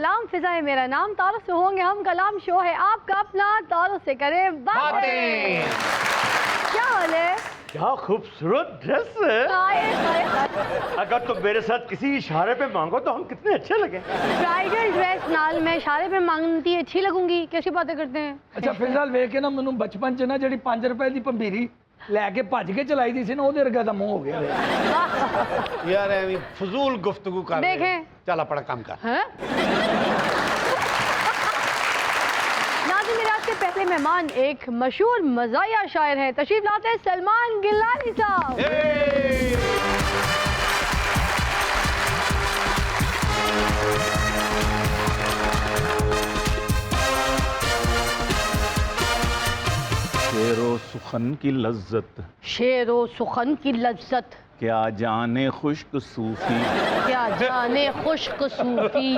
सलाम, फिजा है मेरा नाम, तारुफ से होंगे हम कलाम, शो है आपका अपना, तारुफ से करें बातें। क्या हाल है? क्या खूबसूरत ड्रेस है। अगर तुम मेरे साथ किसी इशारे पे मांगो तो हम कितने अच्छे लगे। ब्राइडल ड्रेस नाल मैं इशारे पे मांगती अच्छी लगूंगी, कैसी बातें करते हैं। अच्छा फिलहाल वेख के ना मैनू बचपन च ना जी 5 रुपए की पंबीरी लैके भज के चलाई दी सी ना, ਉਹਦੇ ਵਰਗਾ ਦਾ ਮੂੰਹ ਹੋ ਗਿਆ यार ऐਵੇਂ फजूल गुफ्तगू कर रहे देखें। चल अपना काम कर। नाज़रीन, मेरे आज के पहले मेहमान एक मशहूर मज़ाहिया शायर हैं, तशरीफ लाते हैं सलमान गिलानी साहब। शेरो सुखन की लज्जत, शेरो सुखन की लज्जत, क्या जाने खुश्क सूफी, क्या जाने खुश्क सूफी,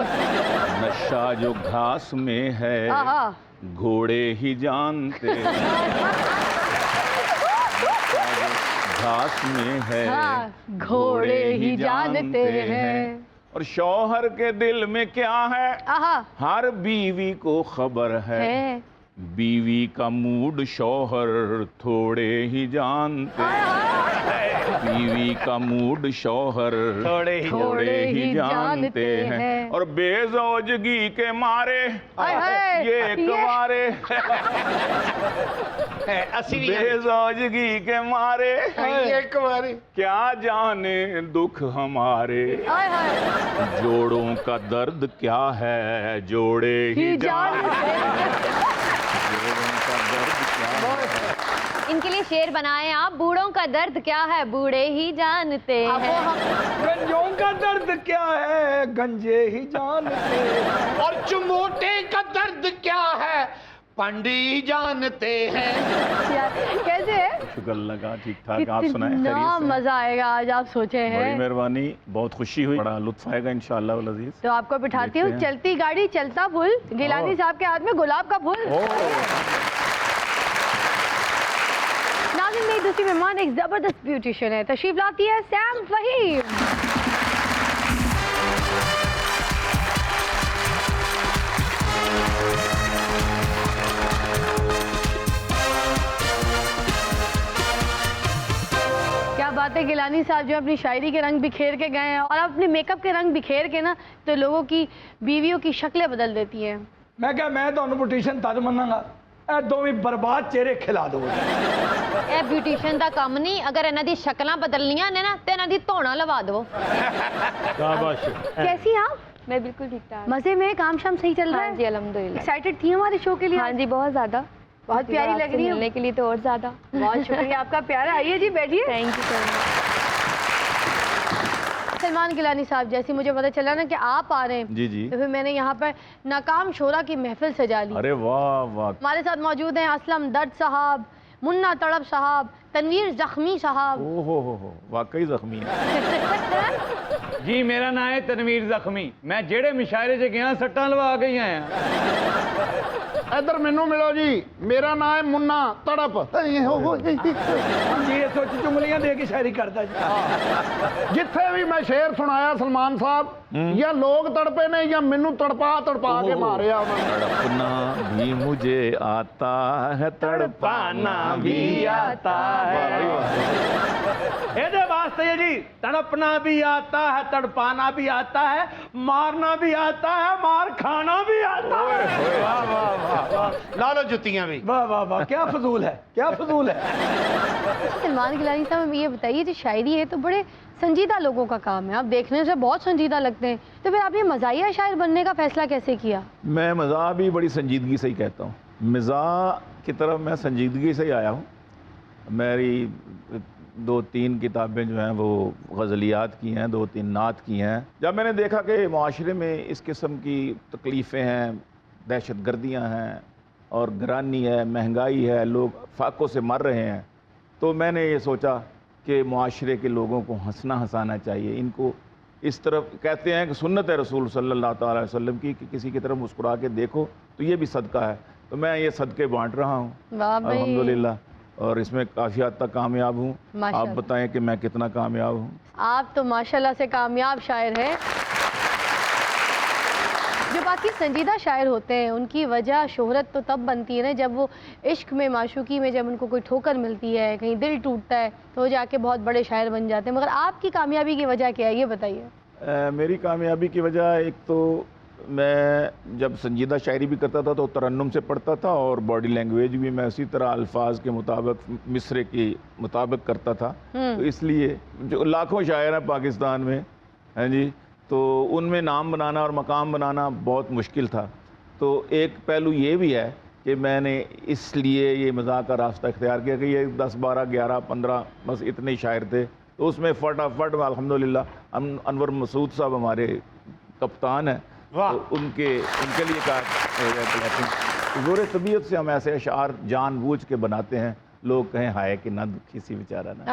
नशा जो घास में है घोड़े ही जानते हैं। घास में है घोड़े ही जानते हैं। और शौहर के दिल में क्या है आहा हर बीवी को खबर है। बीवी का मूड शौहर थोड़े ही जानते हैं। बीवी का मूड शौहर थोड़े ही जानते हैं। और बेजौजगी के मारे ये कुंवारे, बेजौजगी के मारे ये कुंवारे क्या जाने दुख हमारे। जोड़ों का दर्द क्या है जोड़े ही जानते हैं। इनके लिए शेर बनाए आप, बूढ़ों का दर्द क्या है बूढ़े ही जानते हैं। गंजों का दर्द क्या है गंजे ही जानते हैं। और चुमोटे का दर्द क्या है पंडी जानते हैं। कैसे है? शुक्र लगा, ठीक ठाक। आप सुनाएं? कितना मजा आएगा आज आप सोचे हैं। बड़ी मेहरबानी, बहुत खुशी हुई, बड़ा लुत्फ आएगा इंशाअल्लाह वल अज़ीज़। तो आपको बिठाती हूँ, चलती गाड़ी चलता फूल, गिलानी साहब के हाथ में गुलाब का फूल। नाज़रीन, मेरी दूसरी मेहमान एक जबरदस्त ब्यूटिशियन है, तशरीफ लाती है सैम फहीम। क्या बात है, गिलानी साहब जो अपनी शायरी के रंग बिखेर के गए हैं और अपने मेकअप के रंग बिखेर के ना तो लोगों की बीवियों की शक्लें बदल देती हैं। मैं क्या मैं तो ब्यूटिशियन तद मनांगा ए दोवें बर्बाद चेहरे खिला दो। ए ब्यूटिशियन का काम नहीं, अगर इन्हां दी शक्लां बदलनियां ने ना ते इन्हां दी धौना लवा दो। कैसी हैं आप? मैं बिल्कुल ठीक ठाक। मजे में, काम शाम सही चल रहा है? हाँ जी अल्हम्दुलिल्लाह। एक्साइटेड थी हमारे शो के लिए? हाँ जी बहुत ज्यादा, बहुत प्यारी लग रही है। मिलने के लिए तो और ज्यादा। बहुत शुक्रिया आपका प्यारा। आइए जी बैठिए। Thank you so much. Salman Gilani साहब, जैसे मुझे पता चला ना कि आप आ रहे हैं जी जी, तो फिर मैंने यहाँ पर नाकाम शोरा की महफिल सजा ली। अरे वाह वाह। हमारे साथ मौजूद हैं असलम दर्द साहब, मुन्ना तड़प साहब, तनवीर जख्मी साहब। हो वाकई जख्मी है। जी मेरा नाम है तनवीर जख्मी, मैं जेड़े मुशायरे च गया सट्टां लवा के ही आया। इधर मैनू मिलो जी, मेरा नाम है मुन्ना तड़प। जी ये सोच चुंगलियां दे के शायरी करता जी। जिथे भी मैं शेर सुनाया सलमान साहब, या लोग तड़पे ने या मैनू तड़पा के मारे। तड़पना भी मुझे आता है, तड़पाना भी आता है। ਇਹਦੇ ਵਾਸਤੇ ਜੀ तड़पना भी आता है, तड़पाना भी आता है, मारना भी आता है, मार खाना भी आता है। ला लो जुतियां भी। वाह वाह वाह, क्या फजूल है, क्या फजूल है। सलमान गिलानी साहब, ये बताइए जो शायरी है तो बड़े संजीदा लोगों का काम है, आप देखने से बहुत संजीदा लगते हैं, तो फिर आपने मज़ाहिया शायर बनने का फैसला कैसे किया? मैं मज़ाह भी बड़ी संजीदगी से ही कहता हूँ। मज़ाह की तरफ मैं संजीदगी से ही आया हूँ। मेरी 2-3 किताबें जो हैं वो गज़लियात की हैं, 2-3 नात की हैं। जब मैंने देखा कि माशरे में इस किस्म की तकलीफ़ें हैं, दहशत गर्दियाँ हैं और ग्रानी है, महंगाई है, लोग फाकों से मर रहे हैं, तो मैंने ये सोचा कि माशरे के लोगों को हंसना हंसाना चाहिए। इनको इस तरफ कहते हैं कि सुन्नत है रसूल सल्लल्लाहु अलैहि वसल्लम की कि किसी की तरफ मुस्कुरा के देखो तो ये भी सदका है। तो मैं ये सदके बांट रहा हूँ अल्हम्दुलिल्लाह, और इसमें काफ़ी हद तक कामयाब हूँ। आप बताएं कि मैं कितना कामयाब हूँ? आप तो माशाल्लाह से कामयाब शायर हैं। जो बाकी संजीदा शायर होते हैं, उनकी वजह शोहरत तो तब बनती है ना जब वो इश्क में, माशूकी में, जब उनको कोई ठोकर मिलती है, कहीं दिल टूटता है, तो वो जाके बहुत बड़े शायर बन जाते हैं। मगर आपकी कामयाबी की वजह क्या है, ये बताइए। मेरी कामयाबी की वजह, एक तो मैं जब संजीदा शायरी भी करता था तो तरन्नुम से पढ़ता था, और बॉडी लैंग्वेज भी मैं उसी तरह अल्फाज के मुताबिक, मिसरे के मुताबिक करता था। तो इसलिए जो लाखों शायर हैं पाकिस्तान में, हैं जी, तो उनमें नाम बनाना और मकाम बनाना बहुत मुश्किल था। तो एक पहलू ये भी है कि मैंने इसलिए ये मज़ाक का रास्ता इख्तियार किया कि ये 10, 12, 11, 15 बस इतने ही शायर थे, तो उसमें फटाफट अल्हम्दुलिल्लाह अनवर मसूद साहब हमारे कप्तान हैं, तो उनके लिए कहा ज़ोर तबीयत से हम ऐसे अशार जानबूझ के बनाते हैं, लोग कहें हाय कि ना दुखी सी बेचारा ना।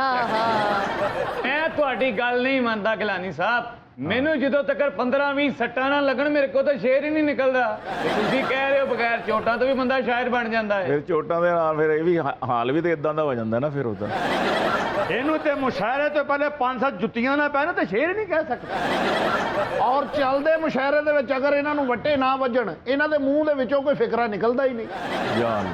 मैं ਤੁਹਾਡੀ ਗੱਲ नहीं मानता गिलानी साहब, ਮੈਨੂੰ ਜਦੋਂ ਤੱਕ 15-20 ਸੱਟਾਂ ਨਾ ਲੱਗਣ ਮੇਰੇ ਕੋਲ ਤਾਂ ਸ਼ੇਰ ਹੀ ਨਹੀਂ ਨਿਕਲਦਾ। ਤੁਸੀਂ ਕਹਿ ਰਹੇ ਹੋ ਬਗੈਰ ਚੋਟਾਂ ਤੋਂ ਵੀ ਬੰਦਾ ਸ਼ਾਇਰ ਬਣ ਜਾਂਦਾ ਹੈ। ਫਿਰ ਚੋਟਾਂ ਦੇ ਨਾਲ ਫਿਰ ਇਹ ਵੀ ਹਾਲ ਵੀ ਤੇ ਇਦਾਂ ਦਾ ਹੋ ਜਾਂਦਾ ਨਾ ਫਿਰ ਉਹਦਾ। ਇਹਨੂੰ ਤੇ ਮੁਸ਼ਾਇਰੇ ਤੋਂ ਪਹਿਲੇ 5-7 ਜੁੱਤੀਆਂ ਨਾ ਪੈਣ ਤੇ ਸ਼ੇਰ ਨਹੀਂ ਕਹਿ ਸਕਦਾ। ਔਰ ਚੱਲਦੇ ਮੁਸ਼ਾਇਰੇ ਦੇ ਵਿੱਚ ਅਗਰ ਇਹਨਾਂ ਨੂੰ ਵੱਟੇ ਨਾ ਵੱਜਣ, ਇਹਨਾਂ ਦੇ ਮੂੰਹ ਦੇ ਵਿੱਚੋਂ ਕੋਈ ਫਿਕਰਾ ਨਿਕਲਦਾ ਹੀ ਨਹੀਂ। ਜਾਨ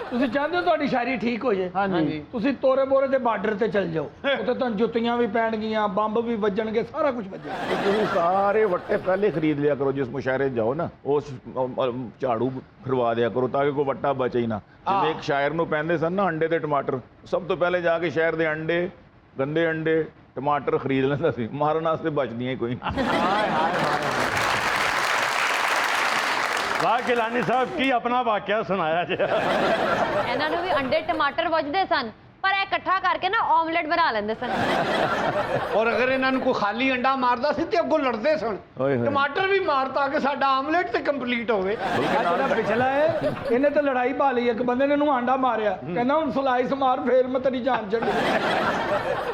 ਤੁਸੀਂ ਚਾਹੁੰਦੇ ਹੋ ਤੁਹਾਡੀ ਸ਼ਾਇਰੀ ਠੀਕ ਹੋ ਜੇ? ਹਾਂਜੀ। ਤੁਸੀਂ ਤੋਰੇ ਬੋਰੇ ਦੇ ਬਾਰਡਰ ਤੇ ਚੱਲ ਜਾਓ, ਉੱਥੇ ਤੁਹਾਨੂੰ ਜੁੱਤੀਆਂ ਵੀ ਪੈਣਗੀਆਂ, ਬੰਬ ਵੀ ਵੱਜਣਗੇ, ਸਾਰਾ ਕੁਝ ਵੱਜੇਗਾ। तो तुम सारे वट्टे पहले खरीद लिया करो, जिस मुशायरे जाओ ना उस झाड़ू फिरवा दिया करो ताकि कोई वट्टा बचे ही ना। जिवें एक शायर नूं पैंदे सन ना अंडे ते टमाटर, सब तो पहले जाके शहर दे अंडे, गंदे अंडे, टमाटर खरीद लैंदा सी, मारन वास्ते बचदियां ही कोई। वाह गिलानी साहब की अपना वाकया सुनाया जी। ਇਹਨਾਂ ਨੂੰ ਵੀ ਅੰਡੇ ਟਮਾਟਰ ਵੱਜਦੇ ਸਨ, ਪਰ ਇਹ ਇਕੱਠਾ ਕਰਕੇ ਨਾ ਆਮਲੇਟ ਬਣਾ ਲੈਂਦੇ ਸਨ। ਔਰ ਅਗਰ ਇਹਨਾਂ ਨੂੰ ਕੋਈ ਖਾਲੀ ਅੰਡਾ ਮਾਰਦਾ ਸੀ ਤੇ ਅੱਗੋਂ ਲੜਦੇ ਸਨ, ਓਏ ਹੋਏ। ਟਮਾਟਰ ਵੀ ਮਾਰਤਾ ਕਿ ਸਾਡਾ ਆਮਲੇਟ ਤੇ ਕੰਪਲੀਟ ਹੋਵੇ। ਜਿਹੜਾ ਪਿਛਲਾ ਹੈ ਇਹਨੇ ਤਾਂ ਲੜਾਈ ਪਾ ਲਈ, ਇੱਕ ਬੰਦੇ ਨੇ ਇਹਨੂੰ ਆਂਡਾ ਮਾਰਿਆ, ਕਹਿੰਦਾ ਹੁਣ ਸਲਾਈਸ ਮਾਰ ਫੇਰ ਮੈਂ ਤੇਰੀ ਜਾਨ ਛੱਡ।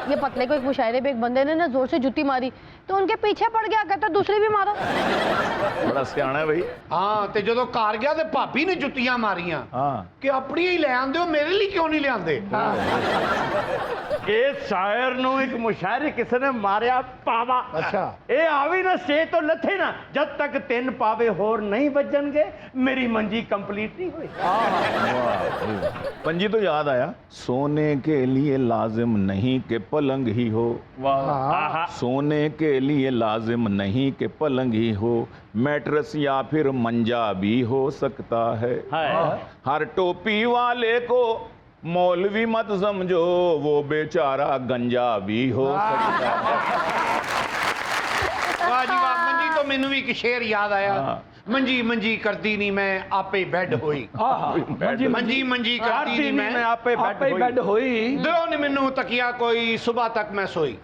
ये पतले को एक मुशायरे पे एक बंदे ने ना जोर से जुत्ती मारी तो उनके पीछे पड़ गया, कहता दूसरी भी मारो। बड़ा सियाना है भाई। ਹਾਂ ਤੇ ਜਦੋਂ ਘਰ ਗਿਆ ਤੇ ਭਾਬੀ ਨੇ ਜੁੱਤੀਆਂ ਮਾਰੀਆਂ हाँ ਕਿ ਆਪਣੀਆਂ ਹੀ ਲੈ ਆਂਦੇ ਹੋ, ਮੇਰੇ ਲਈ ਕਿਉਂ ਨਹੀਂ ਲਿਆਂਦੇ? ਇਹ ਸ਼ਾਇਰ ਨੂੰ ਇੱਕ ਮੁਸ਼ਾਇਰੇ ਕਿਸੇ ਨੇ ਮਾਰਿਆ ਪਾਵਾ। ਅੱਛਾ। ਇਹ ਆਵੀ ਨਾ ਸਟੇਜ ਤੋਂ ਲੱਥੇ ਨਾ ਜਦ ਤੱਕ 3 ਪਾਵੇ ਹੋਰ ਨਹੀਂ ਵੱਜਣਗੇ ਮੇਰੀ ਮੰਜੀ ਕੰਪਲੀਟ नहीं हुई। पंजी तो याद आया, सोने के लिए लाजिम नहीं कि पलंग ही हो, सोने के लिए लाजिम नहीं कि पलंग ही हो, मैट्रेस या फिर मंजा भी हो सकता है। हर टोपी वाले को मौलवी मत समझो, वो बेचारा गंजा भी हो सकता है। ਵਾਹ ਜੀ ਵਾਹ, ਮੰਜੀ ਤੋਂ ਮੈਨੂੰ ਵੀ ਇੱਕ ਸ਼ੇਰ ਯਾਦ ਆਇਆ। ਮੰਜੀ ਮੰਜੀ ਕਰਦੀ ਨਹੀਂ ਮੈਂ ਆਪੇ ਬੈੱਡ ਹੋਈ। ਮੰਜੀ ਮੰਜੀ ਕਰਦੀ ਨਹੀਂ ਮੈਂ ਆਪੇ ਆਪੇ ਹੀ ਬੈੱਡ ਹੋਈ। ਦਿਲੋਂ ਨੀ ਮੈਨੂੰ ਤਕਿਆ ਕੋਈ, ਸੁਬਹ ਤੱਕ ਮੈਂ ਸੋਈ।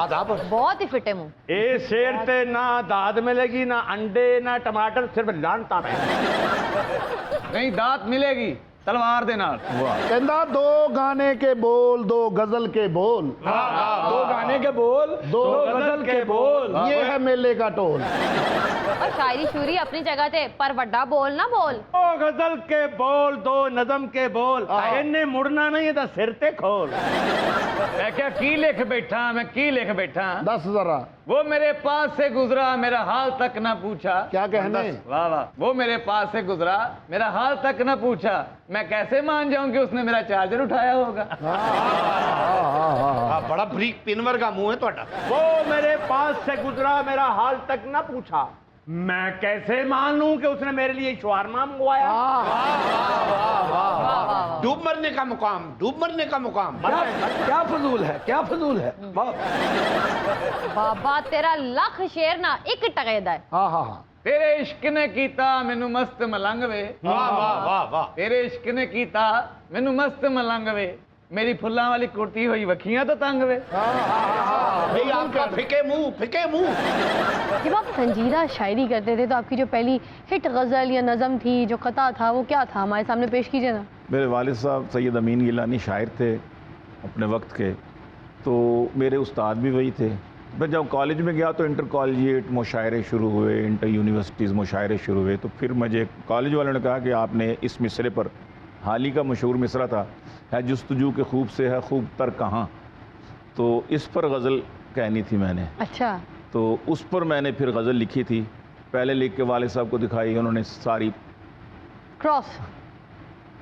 ਆਦਾਬ। ਬਹੁਤ ਹੀ ਫਿੱਟੇ ਮੂੰਹ। ਇਹ ਸ਼ੇਰ ਤੇ ਨਾ ਦਾਦ ਮਿਲੇਗੀ ਨਾ ਅੰਡੇ ਨਾ ਟਮਾटर, सिर्फ लानता है। ਨਹੀਂ ਦਾਤ ਮਿਲੇਗੀ तलवार दे नाल। ਕਹਿੰਦਾ 2 गाने के बोल, 2 गजल के बोल, 2 गाने के बोल, 2 गजल के बोल, ये है मेले का टोल। और शायरी शूरी अपनी जगह ते, पर वड्डा बोल ना बोल। दो गजल के बोल, 2 नज़म के बोल, इन्हें मुड़ना नहीं है सिर ते खोल। मैं क्या की लिख बैठा, मैं की लिख बैठा। 10 जरा वो मेरे पास से गुजरा, मेरा हाल तक ना पूछा। क्या कहने? वाह वाह। वो मेरे पास से गुजरा, मेरा हाल तक ना पूछा, मैं कैसे मान जाऊं कि उसने मेरा चार्जर उठाया होगा। ਬੜਾ ਬਰੀਕ ਪਿਨ ਵਰਗਾ ਮੂੰਹ ਹੈ ਤੁਹਾਡਾ। वो मेरे पास से गुजरा, मेरा हाल तक न पूछा, मैं कैसे मानूं कि उसने मेरे लिए शवारमा मंगवाया। डूब मरने का मुकाम, डूब मरने का मुकाम। क्या फजूल है, क्या फजूल है। बाबा तेरा लख शेर ना एक टके दा है। हाँ हाँ हाँ। तेरे इश्क ने कीता मैनू मस्त मलंग वे, वाह वाह वाह वाह। तेरे इश्क ने कीता मैनू मस्त मलंग वे, मेरी फुल्लां वाली कुर्ती हुई वखियां तो तंग वे। भाई आपका फिके मुंह, फिके मुंह। जब आप संजीदा शायरी करते थे तो आपकी जो पहली हिट गज़ल या नज़म थी, जो कता था, वो क्या था? हमारे सामने पेश कीजिए ना। मेरे वालिद साहब सैयद अमीन गिलानी शायर थे अपने वक्त के, तो मेरे उस्ताद भी वही थे। मैं जब कॉलेज में गया तो इंटर कॉलेजिएट मुशायरे शुरू हुए, इंटर यूनिवर्सिटीज़ मुशायरे शुरू हुए, तो फिर मुझे कॉलेज वालों ने कहा कि आपने इस मिसरे पर, हाल ही का मशहूर मिसरा था, है जुस्तजू के खूब से है खूब तर कहाँ, तो इस पर गज़ल कहनी थी मैंने। अच्छा। तो उस पर मैंने फिर गज़ल लिखी थी पहले लिख के वाले साहब को दिखाई, उन्होंने सारी क्रॉस।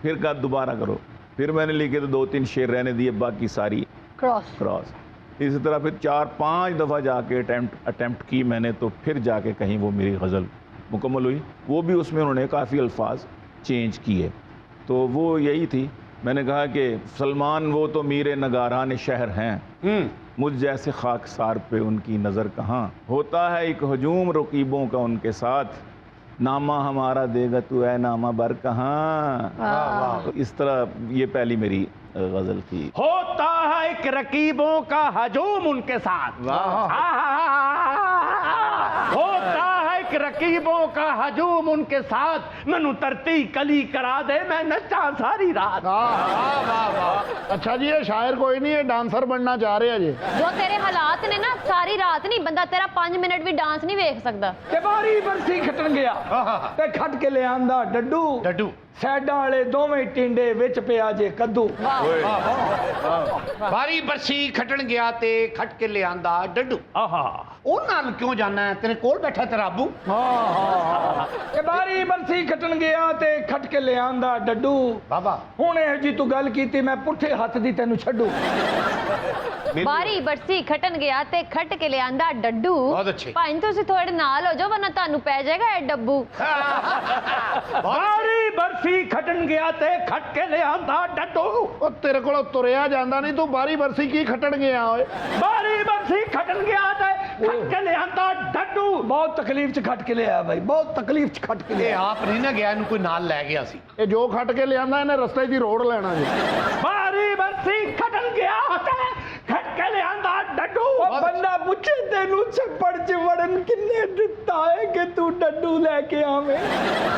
फिर कहा दोबारा करो, फिर मैंने लिखे तो 2-3 शेर रहने दिए, बाकी सारी क्रॉस। क्रॉस। इसी तरह फिर 4-5 दफ़ा जाके अटैम्प्ट की मैंने, तो फिर जाके कहीं वो मेरी गज़ल मुकम्मल हुई। वो भी उसमें उन्होंने काफ़ी अल्फाज चेंज किए, तो वो यही थी। मैंने कहा कि सलमान वो तो मीरे नगारान शहर हैं, मुझ जैसे खाकसार पे उनकी नज़र कहाँ, होता है एक हजूम रकीबों का उनके साथ, नामा हमारा देगा तू है नामा बर कहाँ। तो इस तरह ये पहली मेरी गज़ल थी। होता है एक रकीबों का हजूम उनके साथ, होता है एक रकीबों का हजूम उनके साथ, मैनू तरती कली करा दे मैं नचा सारी रात। अच्छा जी, ये शायर कोई नहीं है, डांसर बनना चाह रहे हैं जी। जो तेरे हालात ने ना, सारी रात नहीं बंदा तेरा 5 मिनट भी डांस नहीं वेख सकता। ते बारी बरसी खटन गया ते खट के ले आंदा डड्डू सैडां वाले दोवें टिंडे विच पिया जे कद्दू। बारी बरसी खटन गया ते खट के ले आंदा डड्डू। ਉਹਨਾਂ ਨੂੰ ਕਿਉਂ ਜਾਣਾ ਹੈ, ਤੇਰੇ ਕੋਲ ਬੈਠਾ ਤੇਰਾ ਅੱਬੂ। ਤੇ ਬਾਰੀ ਬਰਸੀ ਖਟਣ ਗਿਆ ਤੇ ਖਟ ਕੇ ਲਿਆਂਦਾ ਡੱਡੂ। ਬਾਬਾ ਹੁਣ ਇਹ ਜੀ ਤੂੰ ਗੱਲ ਕੀਤੀ, ਮੈਂ ਪੁੱਠੇ ਹੱਥ ਦੀ ਤੈਨੂੰ ਛੱਡੂ। ਬਾਰੀ ਬਰਸੀ ਖਟਣ ਗਿਆ ਤੇ ਖਟ ਕੇ ਲਿਆਂਦਾ ਡੱਡੂ। ਬਹੁਤ ਅੱਛੇ। ਭਾਈ ਤੁਸੀਂ ਥੋੜੇ ਨਾਲ ਹੋ ਜਾਓ, ਵਰਨਾ ਤੁਹਾਨੂੰ ਪੈ ਜਾਏਗਾ ਇਹ ਡੱਬੂ। बारी बरसी खटन गया ते खट के ले आंदा डड्डू। ਉਹ ਤੇਰੇ ਕੋਲੋਂ ਤੁਰਿਆ ਜਾਂਦਾ ਨਹੀਂ, ਤੂੰ ਬਾਰੀ ਬਰਸੀ ਕੀ ਖੱਟਣ ਗਿਆ ਓਏ। बारी बरसी खटन गया ते खट के ले आंदा डड्डू। ਬਹੁਤ ਤਕਲੀਫ ਚ ਖਟ ਕੇ ਲਿਆ ਬਾਈ, ਬਹੁਤ ਤਕਲੀਫ ਚ ਖਟ ਕੇ ਇਹ ਲਿਆ। ਆਪ ਨਹੀਂ ਨਾ ਗਿਆ, ਇਹਨੂੰ ਕੋਈ ਨਾਲ ਲੈ ਗਿਆ ਸੀ। ਇਹ ਜੋ ਖੱਟ ਕੇ ਲਿਆਂਦਾ ਇਹਨੇ ਰਸਤੇ ਦੀ ਰੋਡ ਲੈਣਾ ਜੀ। बारी बरसी खटन गया ते खट के ले आंदा डड्डू। ਉਹ ਬੰਦਾ ਪੁੱਛੇ ਤੈਨੂੰ ਛੱਪੜ ਚ ਵੜਨ ਕਿੰਨੇ ਦਿੱਤਾ ਹੈ ਕਿ ਤੂੰ ਡੱਡੂ ਲੈ ਕੇ ਆਵੇਂ।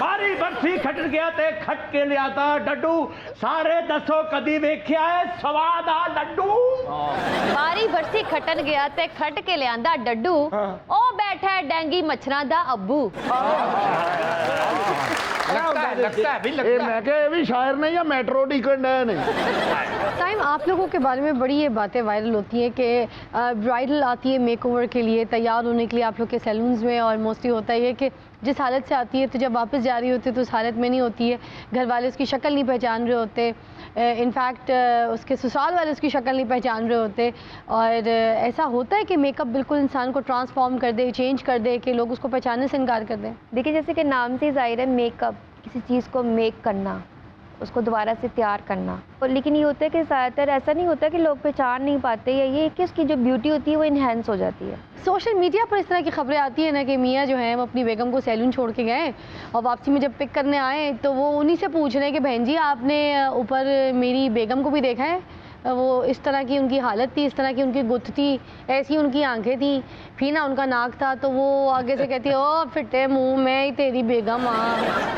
बारी बरसी खटन गया ते खट के ले आंदा डड्डू। सारे दसो कदी वेख्या है स्वाद आ लड्डू। ਬਾਰੀ ਬਰਸੀ ਖਟਣ ਗਿਆ ਤੇ ਖਟ ਕੇ ਲਿਆਂਦਾ ਡੱਡੂ। ਉਹ ਬੈਠਾ ਹੈ ਡੈਂਗੀ ਮੱਛਰਾਂ ਦਾ ਅੱਬੂ। लगता है भी ਇਹ लगता है। ਮੈਂ ਕਿਹਾ ਇਹ ਵੀ ਸ਼ਾਇਰ ਨੇ ਜਾਂ ਮੈਟਰੋ टिकट डे ने। टाइम आप लोगों के बारे में बड़ी ये बातें वायरल होती हैं कि ब्राइडल आती है मेकओवर के लिए, तैयार होने के लिए आप लोग के सैलून्स में, और मोस्टली होता है कि जिस हालत से आती है तो जब वापस जा रही होती है तो उस हालत में नहीं होती है, घर वाले उसकी शक्ल नहीं पहचान रहे होते, इनफैक्ट उसके ससुराल वाले उसकी शक्ल नहीं पहचान रहे होते, और ऐसा होता है कि मेकअप बिल्कुल इंसान को ट्रांसफॉर्म कर दे, चेंज कर दे, कि लोग उसको पहचानने से इनकार कर दें। देखिए, जैसे कि नाम से जाहिर है, मेकअप किसी चीज़ को मेक करना, उसको दोबारा से तैयार करना। और लेकिन ये होता है कि ज़्यादातर ऐसा नहीं होता कि लोग पहचान नहीं पाते, या ये कि उसकी जो ब्यूटी होती है वो इन्हेंस हो जाती है। सोशल मीडिया पर इस तरह की खबरें आती है ना कि मियाँ जो हैं वो अपनी बेगम को सैलून छोड़ के गए, और वापसी में जब पिक करने आए तो वो उन्हीं से पूछ रहे हैं कि बहन जी आपने ऊपर मेरी बेगम को भी देखा है, वो इस तरह की उनकी हालत थी, इस तरह की उनकी गुत्थ थी, ऐसी उनकी आंखें थी, फीना उनका नाक था। तो वो आगे से कहती है ओ फिटे मुंह में तेरी बेगम आ।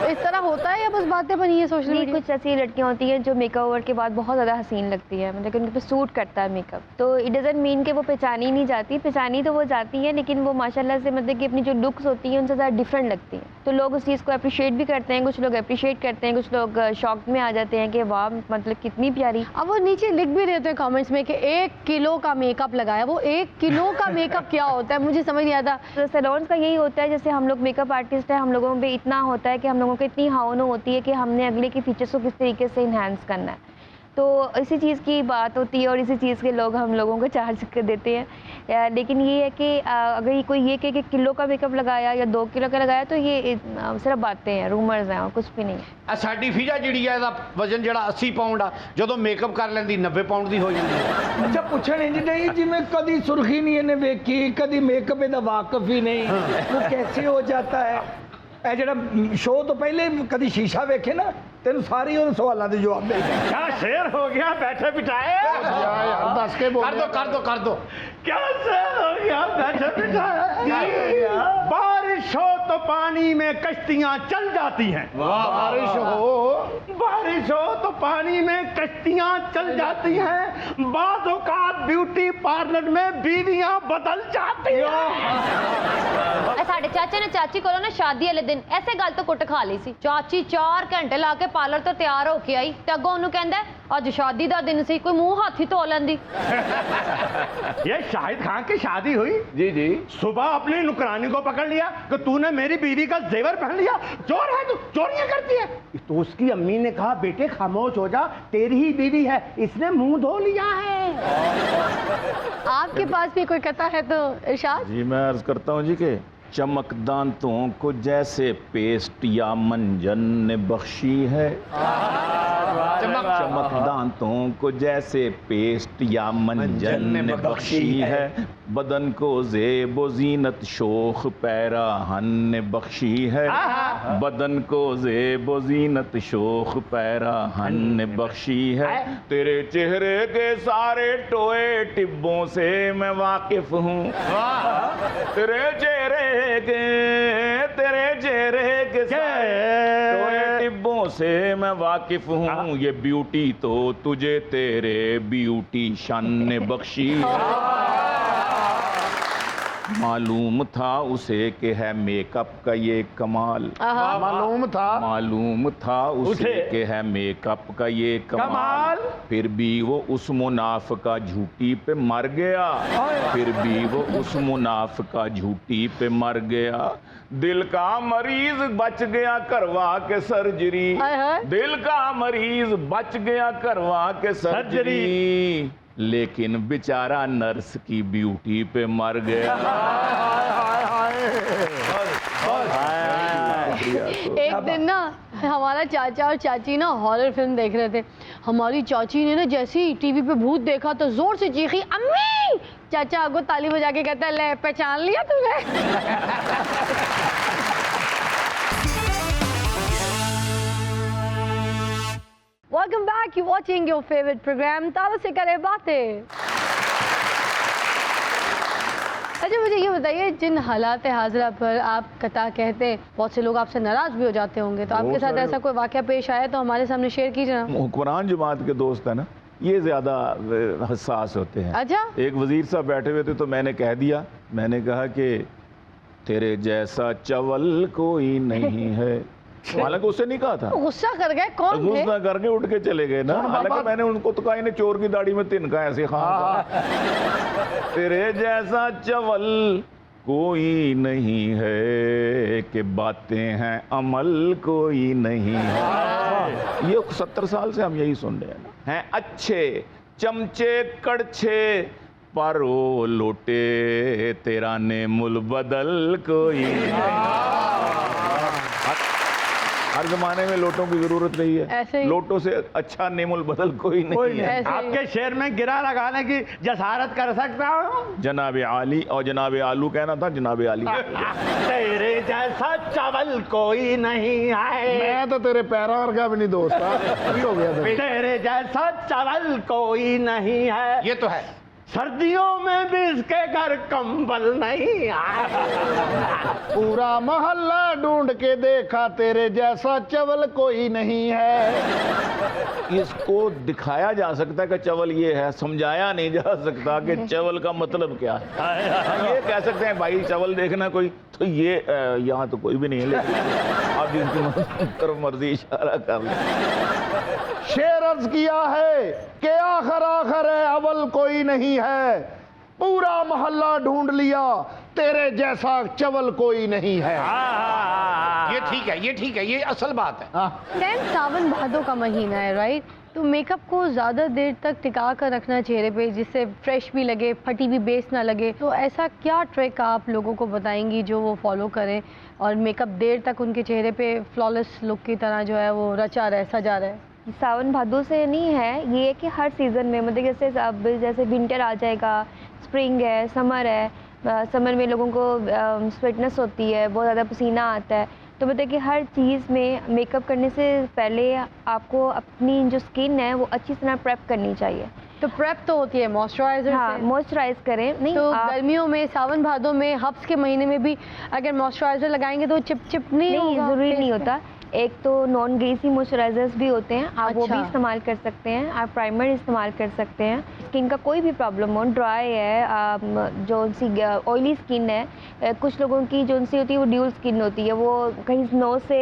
इस तरह होता है या बस बातें बनी है सोशल नहीं, मीडिया? कुछ ऐसी लड़कियां होती हैं जो मेकअप ओवर के बाद बहुत ज़्यादा हसीन लगती है, मतलब कि उनके पे सूट करता है मेकअप, तो इट डजंट मीन कि वो पहचानी नहीं जाती, पहचानी तो वो जाती है, लेकिन वो माशाल्लाह से मतलब कि अपनी जो लुक्स होती हैं उनसे ज़्यादा डिफरेंट लगती हैं। तो लोग उस चीज़ को अप्रिशिएट भी करते हैं, कुछ लोग अप्रिशिएट करते हैं, कुछ लोग शॉक में आ जाते हैं कि वाह मतलब कितनी प्यारी। अब वो नीचे लिख भी देते हैं कमेंट्स में कि 1 किलो का मेकअप लगाया। वो 1 किलो का मेकअप क्या होता है, मुझे समझ नहीं आता। तो सैलून्स का यही होता है, जैसे हम लोग मेकअप आर्टिस्ट हैं, हम लोगों पे इतना होता है कि हम लोगों को इतनी हाउन होती है कि हमने अगले के फीचर्स को किस तरीके से इन्हांस करना है, तो इसी चीज़ की बात होती है, और इसी चीज़ के लोग हम लोगों को चार्ज कर देते हैं। लेकिन ये है कि अगर ये कोई ये कहे कि किलो का मेकअप लगाया या 2 किलो का लगाया, तो ये सिर्फ बातें हैं, रूमर्स हैं, और कुछ भी नहीं। ਆ ਸਾਡੀ ਫੀਜਾ ਜਿਹੜੀ ਆ ਇਹਦਾ ਵਜ਼ਨ ਜਿਹੜਾ 80 ਪਾਉਂਡ ਆ, ਜਦੋਂ ਮੇਕਅਪ ਕਰ ਲੈਂਦੀ 90 ਪਾਉਂਡ ਦੀ ਹੋ ਜਾਂਦੀ ਹੈ। ਅੱਛਾ, ਪੁੱਛਣ ਇੰਜ ਨਹੀਂ ਜਿਵੇਂ ਕਦੀ ਸੁਰਖੀ ਨਹੀਂ ਇਹਨੇ ਵੇਖੀ, ਕਦੀ ਮੇਕਅਪ ਇਹਦਾ ਵਾਕਫ ਹੀ ਨਹੀਂ, ਉਹ कैसे हो जाता है। ਇਹ ਜਿਹੜਾ ਸ਼ੋਅ ਤੋਂ ਪਹਿਲੇ ਕਦੀ ਸ਼ੀਸ਼ਾ ਵੇਖੇ ਨਾ, ਤੈਨੂੰ ਸਾਰੀ ਉਹਨਾਂ ਸਵਾਲਾਂ ਦੇ ਜਵਾਬ ਮਿਲ ਗਏ। क्या शेर हो गया बैठे बिठाए। यार दस के बोल ਕਰ ਦੋ क्या शेर हो गया बैठे बिठाए। बारिश हो तो पानी में कश्तियां चल जाती हैं, बारिश हो बारिश हो तो पानी में कश्तियां चल जाती हैं, बाज़ औक़ात ब्यूटी पार्लर में बीवियां बदल जाती हैं। साढ़े चाचे ने चाची को ना शादी वाले दिन ऐसे गल तो कुट खा ली सी। चाची 4 घंटे ला के पार्लर तो तैयार होके आई ते अगों ओनू कहंदा अज शादी दा दिन सी, कोई मुंह हाथी धो लैंदी। ये शाहिद खान की शादी हुई, जी जी, सुबह अपनी नुकरानी को पकड़ लिया कि तूने मेरी बीवी का जेवर पहन लिया, चोर है तू, चोरियां करती है। तो उसकी अम्मी ने कहा बेटे खामोश हो जा, तेरी ही बीवी है, इसने मुंह धो लिया है। आपके पास भी कोई कथा है तो इरशाद। जी मैं अर्ज करता हूँ जी कि चमक दांतों को जैसे पेस्ट या मंजन ने बख्शी है, चमक दांतों को जैसे पेस्ट या मंजन ने बख्शी है, बदन को ज़ेब व ज़ीनत शोख पैराहन ने बख्शी है, बदन को ज़ेब व ज़ीनत शोख पैराहन ने बख्शी है, तेरे चेहरे के सारे टोए टिब्बों से मैं वाकिफ हूँ, तेरे चेहरे के टोए टिब्बों से मैं वाकिफ हूँ, ये ब्यूटी तो तुझे तेरे ब्यूटीशन ने बख्शी है। मालूम था उसे कि है मेकअप का ये कमाल, मालूम था उसे कि है मेकअप का ये कमाल, फिर भी वो उस मुनाफिका झूठी पे मर गया, फिर भी वो उस मुनाफिका झूठी पे मर गया। दिल का मरीज बच गया करवा के सर्जरी, दिल का मरीज बच गया करवा के सर्जरी, लेकिन बेचारा नर्स की ब्यूटी पे मर गया। एक दिन ना हमारा चाचा और चाची ना हॉरर फिल्म देख रहे थे। हमारी चाची ने ना जैसे ही टीवी पे भूत देखा तो जोर से चीखी अम्मी। चाचा आगो ताली बजा के कहता है ले पहचान लिया तुमने। Welcome back. You're watching your favorite program तारों से करें बातें। अच्छा मुझे ये बताइए, जिन हालात हाजिरा पर आप कथा कहते हैं बहुत से लोग आपसे नाराज भी हो जाते होंगे, तो आपके साथ ऐसा कोई वाकया पेश आया तो हमारे सामने शेयर कीजिए ना। हुक्मरान जमात के दोस्त है ना, ये ज़्यादा हसास होते हैं। अच्छा, एक वजीर साहब बैठे हुए थे तो मैंने कह दिया, मैंने कहा कि तेरे जैसा चवल कोई नहीं है। हालांकि उससे नहीं कहा था, गुस्सा कर गए। कौन थे? गुस्सा करके उठ के चले गए ना। हालांकि मैंने उनको तो कहा इन्हें चोर की दाढ़ी में तिनका ऐसे खान। तेरे जैसा चवल कोई नहीं है कि बातें हैं अमल कोई नहीं है। ये 70 साल से हम यही सुन रहे हैं ना। हैं अच्छे चमचे कड़छे पारो लोटे, तेरा नेमुल बदल कोई नहीं। हर जमाने में लोटों की जरूरत नहीं है, लोटों से अच्छा नेमुल बदल कोई नहीं है। आपके शेर में गिरा लगाने की जसारत कर सकता हूँ। जनाबे आली और जनाबे आलू कहना था, जनाबे आली। तेरे जैसा चावल कोई नहीं है। मैं तो तेरे पैरों का भी नहीं दोस्त हो गया था। तेरे जैसा चावल कोई नहीं है। ये तो है। सर्दियों में भी इसके घर कंबल नहीं आया। पूरा मोहल्ला ढूंढ के देखा, तेरे जैसा चवल कोई नहीं है। इसको दिखाया जा सकता है कि चवल ये है, समझाया नहीं जा सकता कि चवल का मतलब क्या है। ये कह सकते हैं भाई चवल देखना कोई, तो ये यहाँ तो कोई भी नहीं है, लेकिन आप जिनकी तरफ मर्जी इशारा कर लें। शेर अर्ज किया है कि आखिर आखिर है अवल कोई नहीं है, पूरा मोहल्ला ढूंढ लिया, तेरे जैसा चवल कोई नहीं है। ये ठीक है, ये ठीक है, ये असल बात है। सावन भादों का महीना है, राइट? तो मेकअप को ज़्यादा देर तक टिका कर रखना चेहरे पे, जिससे फ्रेश भी लगे, फटी भी बेस ना लगे, तो ऐसा क्या ट्रिक आप लोगों को बताएंगी जो वो फॉलो करें और मेकअप देर तक उनके चेहरे पे फ्लॉलेस लुक की तरह जो है वो रचा रहे, सजा रहे? सावन भादों से नहीं है, ये है कि हर सीज़न में, मतलब जैसे अब जैसे विंटर आ जाएगा, स्प्रिंग है, समर है, समर में लोगों को स्वेटनेस होती है, बहुत ज़्यादा पसीना आता है, तो मतलब कि हर चीज़ में मेकअप करने से पहले आपको अपनी जो स्किन है वो अच्छी तरह प्रेप करनी चाहिए। तो प्रेप तो होती है मॉइस्चराइजर हाँ, मॉइस्चराइज करें। नहीं तो गर्मियों में, सावन भादों में, हब्स के महीने में भी अगर मॉइस्चराइजर लगाएंगे तो चिप चिप नहीं ज़रूरी नहीं होता। एक तो नॉन ग्रीसी मॉइस्चराइजर्स भी होते हैं, आप वो भी अच्छा। इस्तेमाल कर सकते हैं। आप प्राइमर इस्तेमाल कर सकते हैं। स्किन का कोई भी प्रॉब्लम हो, ड्राई है, जो सी ऑयली स्किन है, कुछ लोगों की जो सी होती है वो ड्यूल स्किन होती है, वो कहीं नोज से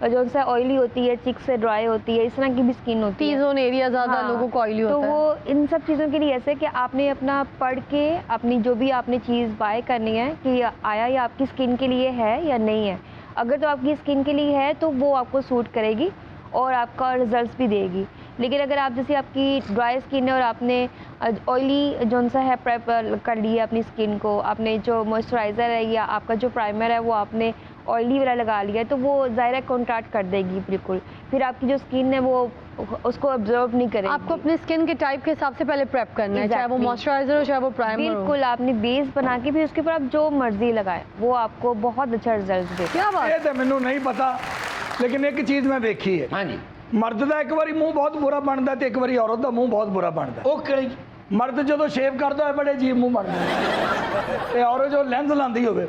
जो सा ऑयली होती है, चिक से ड्राई होती है, इस तरह की भी स्किन होती टी है। जोन एरिया ज़्यादा हाँ, लोगों को ऑयली तो होता है। वो इन सब चीज़ों के लिए ऐसे कि आपने अपना पढ़ के अपनी जो भी आपने चीज़ बाय करनी है कि आया ये आपकी स्किन के लिए है या नहीं है। अगर तो आपकी स्किन के लिए है तो वो आपको सूट करेगी और आपका रिजल्ट्स भी देगी। लेकिन अगर आप जैसे आपकी ड्राई स्किन है और आपने ऑयली जो सा है प्रेप कर लिया अपनी स्किन को, आपने जो मॉइस्चराइज़र है या आपका जो प्राइमर है वो आपने ऑयली वाला लगा लिया है, तो वो ज़ाहिर कॉन्ट्रैक्ट कर देगी बिल्कुल। फिर आपकी जो स्किन है वो उसको ऑब्जर्व नहीं करेगी। आपको अपने स्किन के टाइप के हिसाब से पहले प्रेप करना है, चाहे वो Exactly. मॉइस्चराइजर हो चाहे वो प्राइमर हो। बिल्कुल, आपने बेस बना के भी उसके ऊपर आप जो मर्जी लगाए वो आपको बहुत अच्छा रिजल्ट दे। क्या बात। ਇਹ ਤਾਂ ਮੈਨੂੰ ਨਹੀਂ ਪਤਾ, लेकिन एक चीज़ मैं देखी है। हाँ जी। ਮਰਦ ਦਾ ਇੱਕ ਵਾਰੀ ਮੂੰਹ ਬਹੁਤ ਬੁਰਾ ਬਣਦਾ ਤੇ ਇੱਕ ਵਾਰੀ ਔਰਤ ਦਾ ਮੂੰਹ ਬਹੁਤ ਬੁਰਾ ਬਣਦਾ। ਉਹ ਕਿਹੜੀ? ਮਰਦ ਜਦੋਂ ਸ਼ੇਵ ਕਰਦਾ ਹੈ ਬੜੇ ਅਜੀਬ ਮੂੰਹ ਬਣਦਾ ਤੇ ਔਰਤ ਜੋ ਲੈਂਸ ਲਾਉਂਦੀ ਹੋਵੇ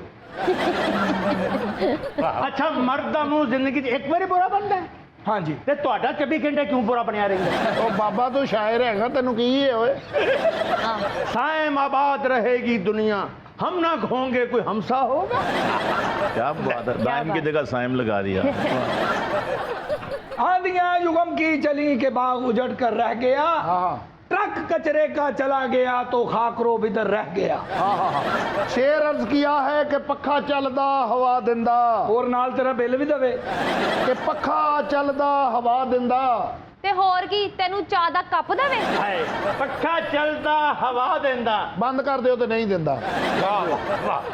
अच्छा मर्द दा मुंह जिंदगी च एक बारी बुरा बनता है हाँ जी। ते ਤੁਹਾਡਾ 24 घंटे क्यों बुरा बनया रहता ਉਹ ਬਾਬਾ ਤੂੰ ਸ਼ਾਇਰ ਹੈਗਾ, ਤੈਨੂੰ ਕੀ ਹੈ ਓਏ? सायम आबाद रहेगी दुनिया, हम ना होंगे कोई हमसा होगा। क्या बात है, दाइम की जगह साइम लगा दिया। आंधियां युगम की चली के बाग उजड़ कर रह गया, हाँ ट्रक कचरे का चला गया तो खाकरो बिदर रह गया। शेर अर्ज किया है कि पखा चलदा हवा दिंदा, और नाल तेरा बिल भी दवे। कि पखा चलदा हवा दिंदा। ਤੇ ਹੋਰ ਕੀ ਤੈਨੂੰ ਚਾਹ ਦਾ ਕੱਪ ਦੇਵੇ? हाय पक्का चलता हवा देंदा, ਬੰਦ ਕਰ ਦਿਓ ਤੇ ਨਹੀਂ ਦਿੰਦਾ। वाह वाह,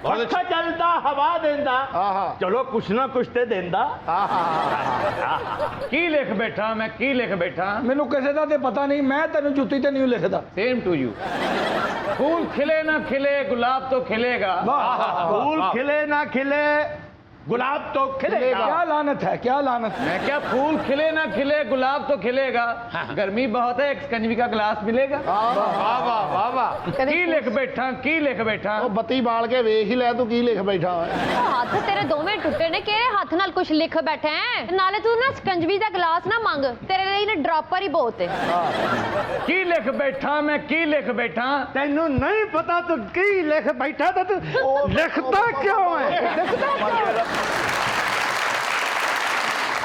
पक्का चलता हवा देंदा, ਆਹਾ चलो कुछ ना कुछ ते देंदा। ਕੀ ਲਿਖ ਬੈਠਾ ਮੈਂ, ਕੀ ਲਿਖ ਬੈਠਾ। ਮੈਨੂੰ ਕਿਸੇ ਦਾ ਤੇ ਪਤਾ ਨਹੀਂ, ਮੈਂ ਤੈਨੂੰ ਜੁੱਤੀ ਤੇ ਨਹੀਂ ਲਿਖਦਾ। Same to you. फूल खिले ना खिले गुलाब तो खिलेगा। फूल खिले ना खिले गुलाब तो खिलेगा। क्या लानत है, क्या लानत है। मैं क्या, फूल खिले ना खिले गुलाब तो खिलेगा। गर्मी बहुत है, एक कंजवी का गिलास मिलेगा। वाह वाह वाह वाह। की लिख बैठा, की लिख बैठा। ਉਹ ਬੱਤੀ ਬਾਲ ਕੇ ਵੇਖ ਹੀ ਲੈ ਤੂੰ ਕੀ ਲਿਖ ਬੈਠਾ ਓਏ। ਹੱਥ ਤੇਰੇ ਦੋਵੇਂ ਟੁੱਟੇ ਨੇ, ਕਿਹੜੇ ਹੱਥ ਨਾਲ ਕੁਝ ਲਿਖ ਬੈਠਾ ਹੈ? ਨਾਲੇ ਤੂੰ ਨਾ ਸਕੰਜਵੀ ਦਾ ਗਲਾਸ ਨਾ ਮੰਗ, ਤੇਰੇ ਲਈ ਨਾ ਡਰਾਪਰ ਹੀ ਬਹੁਤ ਹੈ। की लिख बैठा मैं, की लिख बैठा। तेनू नहीं पता तू की लिख बैठा, तो तू लिखता क्यों है? लिखता क्यों है?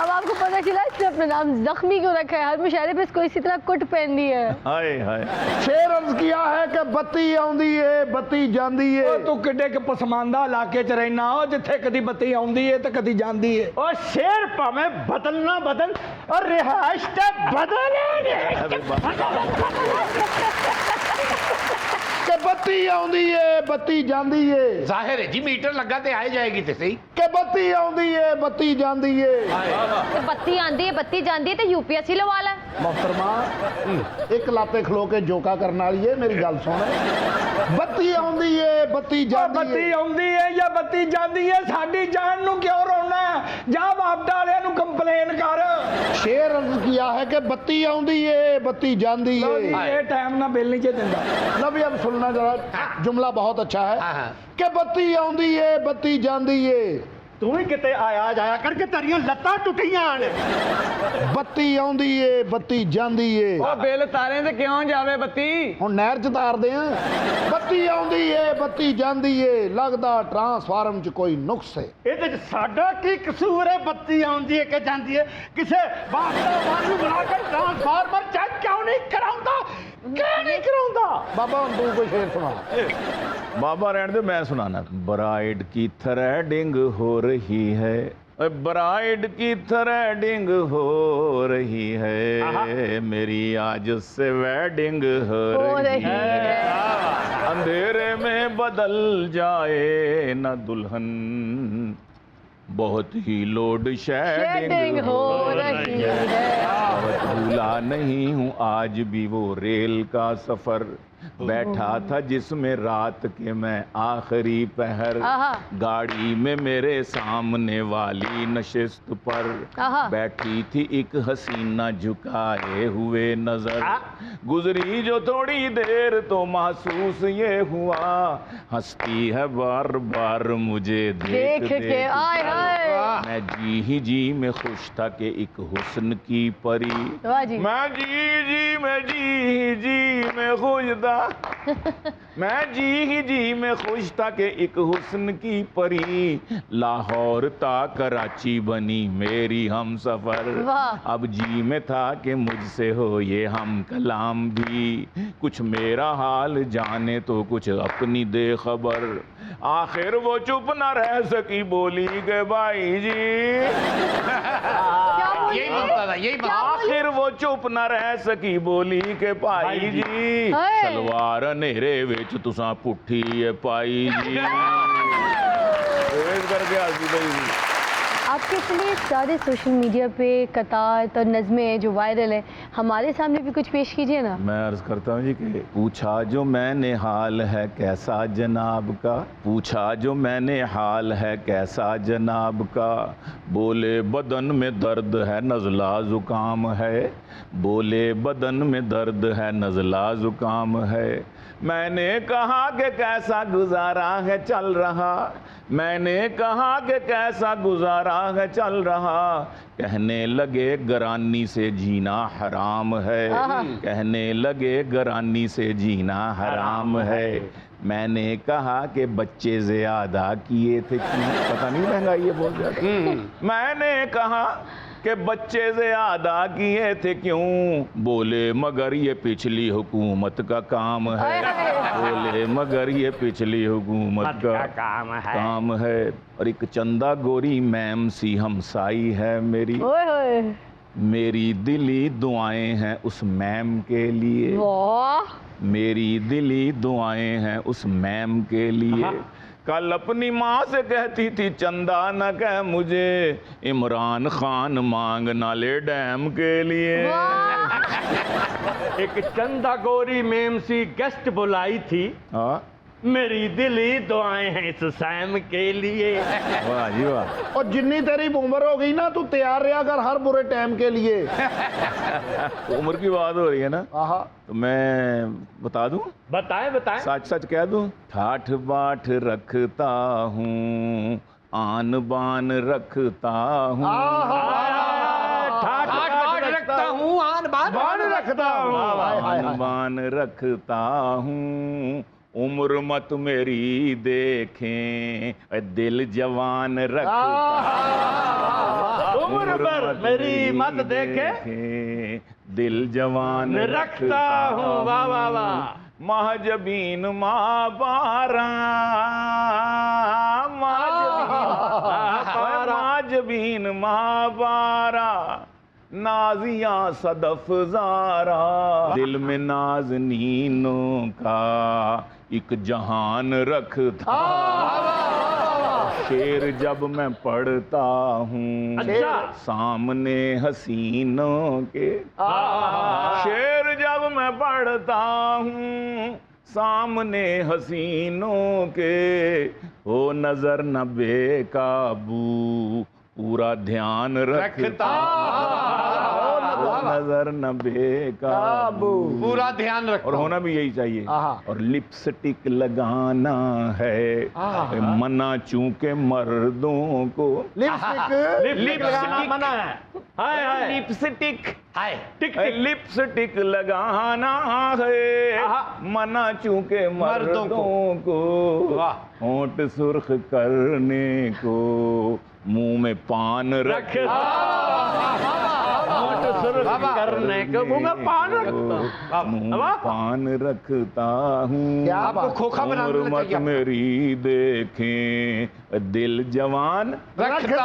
अब आपको पता चला इसने अपना नाम जख्मी क्यों रखा है? हर मुशायरे पे इसको इसी तरह कुट पहन दी है। हाय हाय। शेर अर्ज किया है कि ਬੱਤੀ ਆਉਂਦੀ ਏ ਬੱਤੀ ਜਾਂਦੀ ਏ। ਉਹ ਤੂੰ ਕਿੱਡੇ ਕ ਪਸਮਾਨਦਾ ਇਲਾਕੇ 'ਚ ਰਹਿਣਾ, ਉਹ ਜਿੱਥੇ ਕਦੀ ਬੱਤੀ ਆਉਂਦੀ ਏ ਤੇ ਕਦੀ ਜਾਂਦੀ ਏ। और शेर भावे बदलना बदल और रिहाइश ते बदले ਕਿ ਬੱਤੀ ਆਉਂਦੀ ਏ ਬੱਤੀ ਜਾਂਦੀ ਏ। ਜ਼ਾਹਿਰ ਹੈ ਜੀ, ਮੀਟਰ ਲੱਗਾ ਤੇ ਆਏ ਜਾਏਗੀ ਤੇ ਸਹੀ। ਕਿ ਬੱਤੀ ਆਉਂਦੀ ਏ ਬੱਤੀ ਜਾਂਦੀ ਏ। ਤੇ ਬੱਤੀ ਆਂਦੀ ਹੈ ਬੱਤੀ ਜਾਂਦੀ ਹੈ ਤੇ ਯੂਪੀਐਸਸੀ ਲਵਾ ਲੈ। ਮੁਹਤਰਮਾ ਇੱਕ ਲਾਤੇ ਖਲੋ ਕੇ ਜੋਕਾ ਕਰਨ ਵਾਲੀ ਏ, ਮੇਰੀ ਗੱਲ ਸੁਣ। ਬੱਤੀ ਆਉਂਦੀ ਏ ਬੱਤੀ ਜਾਂਦੀ ਬੱਤੀ ਏ। ਆਉਂਦੀ ਏ ਜਾਂ ਬੱਤੀ ਜਾਂਦੀ ਏ, ਸਾਡੀ ਜਾਨ ਨੂੰ ਕਿਉਂ ਰੋਣਾ? ਜਾ ਬਾਪਦਾ ਵਾਲਿਆਂ ਨੂੰ ਕੰਪਲੇਨ ਕਰ। शेर अर्ज किया है कि बत्ती आउंदी है बत्ती जांदी ਲਓ ਜੀ, है। ਇਹ ਟਾਈਮ ਨਾਲ ਬਿੱਲ ਨਹੀਂ ਜੇ ਦਿੰਦਾ। लो भी अब सुनना जरा, जुमला बहुत अच्छा हाँ, है हाँ। कि बत्ती आउंदी है बत्ती जांदी है। तू ही किते आया जाया करके तेरियां लत्तां टुटियां ने। बत्ती आउंदी है बत्ती जांदी है। ਉਹ ਬਿੱਲ ਤਾਰੇ ਤੇ ਕਿਉਂ ਜਾਵੇ ਬੱਤੀ? ਹੁਣ ਨਹਿਰ ਚ ਤਾਰਦੇ ਆ। ਬੱਤੀ ਆਉਂਦੀ ਏ ਬੱਤੀ ਜਾਂਦੀ ਏ, ਲੱਗਦਾ ਟਰਾਂਸਫਾਰਮ ਚ ਕੋਈ ਨੁਕਸ ਹੈ। ਇਹਦੇ ਚ ਸਾਡਾ ਕੀ ਕਸੂਰ ਹੈ? ਬੱਤੀ ਆਉਂਦੀ ਹੈ ਕਿ ਜਾਂਦੀ ਹੈ? ਕਿਸੇ ਬਾਖੜਾ ਨੂੰ ਬੁਲਾ ਕੇ ਟ੍ਰਾਂਸਫਾਰਮਰ ਚੈੱਕ ਕਿਉਂ ਨਹੀਂ ਕਰਾਉਂਦਾ? ਕਿਉਂ ਨਹੀਂ ਕਰਾਉਂਦਾ? ਬਾਬਾ ਹੁਣ ਤੂੰ ਕੋਈ ਸ਼ੇਰ ਸੁਣਾ। बाबा रहने दो, मैं सुनाना। ब्राइड की थ्रेडिंग हो रही है, ब्राइड की थ्रेडिंग हो रही है, मेरी आज से वेडिंग हो रही है। अंधेरे में बदल जाए न दुल्हन, बहुत ही लोड शेडिंग हो रही है। बहुत भूला नहीं हूँ आज भी वो रेल का सफर, बैठा था जिसमें रात के मैं आखिरी पहर, गाड़ी में मेरे सामने वाली नशिस्त पर बैठी थी एक हसीना झुकाए हुए नजर, गुजरी जो थोड़ी देर तो महसूस ये हुआ हंसती है बार बार मुझे देख के। आय हाय। मैं जी में खुश था कि एक हुस्न की परी, मैं जी में खुश था मैं जी में खुश था कि एक हुस्न की परी, लाहौर ता कराची बनी मेरी हम सफर, अब जी में था कि मुझसे हो ये हम कलाम भी, कुछ मेरा हाल जाने तो कुछ अपनी दे खबर, आखिर वो चुप न रह सकी बोली के भाई जी यही बनता था, यही बनता। आखिर वो चुप न रह सकी बोली के भाई जी, सलवार नेरे विच तुसा पुट्ठी है पाई जी। करके आती भाई आपके इतने सारे सोशल मीडिया पे कतार और नज़में जो वायरल है, हमारे सामने भी कुछ पेश कीजिए ना। मैं अर्ज करता हूँ जी कि पूछा जो मैंने हाल है कैसा जनाब का, पूछा जो मैंने हाल है कैसा जनाब का, बोले बदन में दर्द है नज़ला ज़ुकाम है, बोले बदन में दर्द है नज़ला ज़ुकाम है, मैंने कहा कि कैसा गुजारा है चल रहा, मैंने कहा कि कैसा गुजारा है चल रहा, कहने लगे गरानी से जीना हराम है, कहने लगे गरानी से जीना हराम है, मैंने कहा कि बच्चे ज़्यादा किए थे क्यों, पता नहीं महंगाई है बहुत ज़्यादा, मैंने कहा कि बच्चे ज़्यादा किए थे क्यों, बोले मगर ये पिछली हुकूमत का काम है, बोले मगर ये पिछली हुकूमत का काम है, और एक चंदा गोरी मैम सी हमसाई है मेरी, मेरी दिली दुआएं हैं उस मैम के लिए, मेरी दिली दुआएं हैं उस मैम के लिए, कल अपनी माँ से कहती थी चंदा न कह मुझे, इमरान खान मांग ना ले डैम के लिए। एक चंदा गोरी मेम सी गेस्ट बुलाई थी, मेरी दिली दुआएं हैं इस सैम के लिए। वाह जी वाह। और जितनी तेरी उम्र हो गई ना तू तैयार रहा कर हर बुरे टाइम के लिए। तो उम्र की बात हो रही है ना, तो मैं बता दूं, बताएं बताएं, सच सच कह दूं, ठाठ बाट रखता हूँ आन बान रखता हूँ, ठाठ बाट रखता हूँ आन बान रखता हूँ, आन बान रखता हूँ, उम्र मत मेरी देखें दिल जवान रखता, उम्र पर मेरी मत देखे दिल जवान रखता हूँ। वाह वाह वाह। महजबीन माँ बारा, महजबीन माँ बारा, नाजिया सदफ ज़ारा, दिल में नाज़नीनों का एक जहान रखता, शेर जब मैं पढ़ता हूँ सामने हसीनों के, शेर जब मैं पढ़ता हूँ सामने हसीनों के, हो नजर न बेकाबू पूरा ध्यान रखता, नजर न बेकाबू पूरा ध्यान रखता, और होना भी यही चाहिए, और लिपस्टिक लगाना है मना चूंकि मर्दों को, लिपस्टिक लगाना मना है, हाय हाय लिपस्टिक हाय लिपस्टिक लगाना है मना चूंकि मर्दों को, होंठ सुर्ख करने को मुंह में पान रखता, करने को मुंह में पान रखता, मुंह में पान रखता हूँ, आपको खोखा बनाना मत चाहिए, मेरी देखें दिल जवान रखता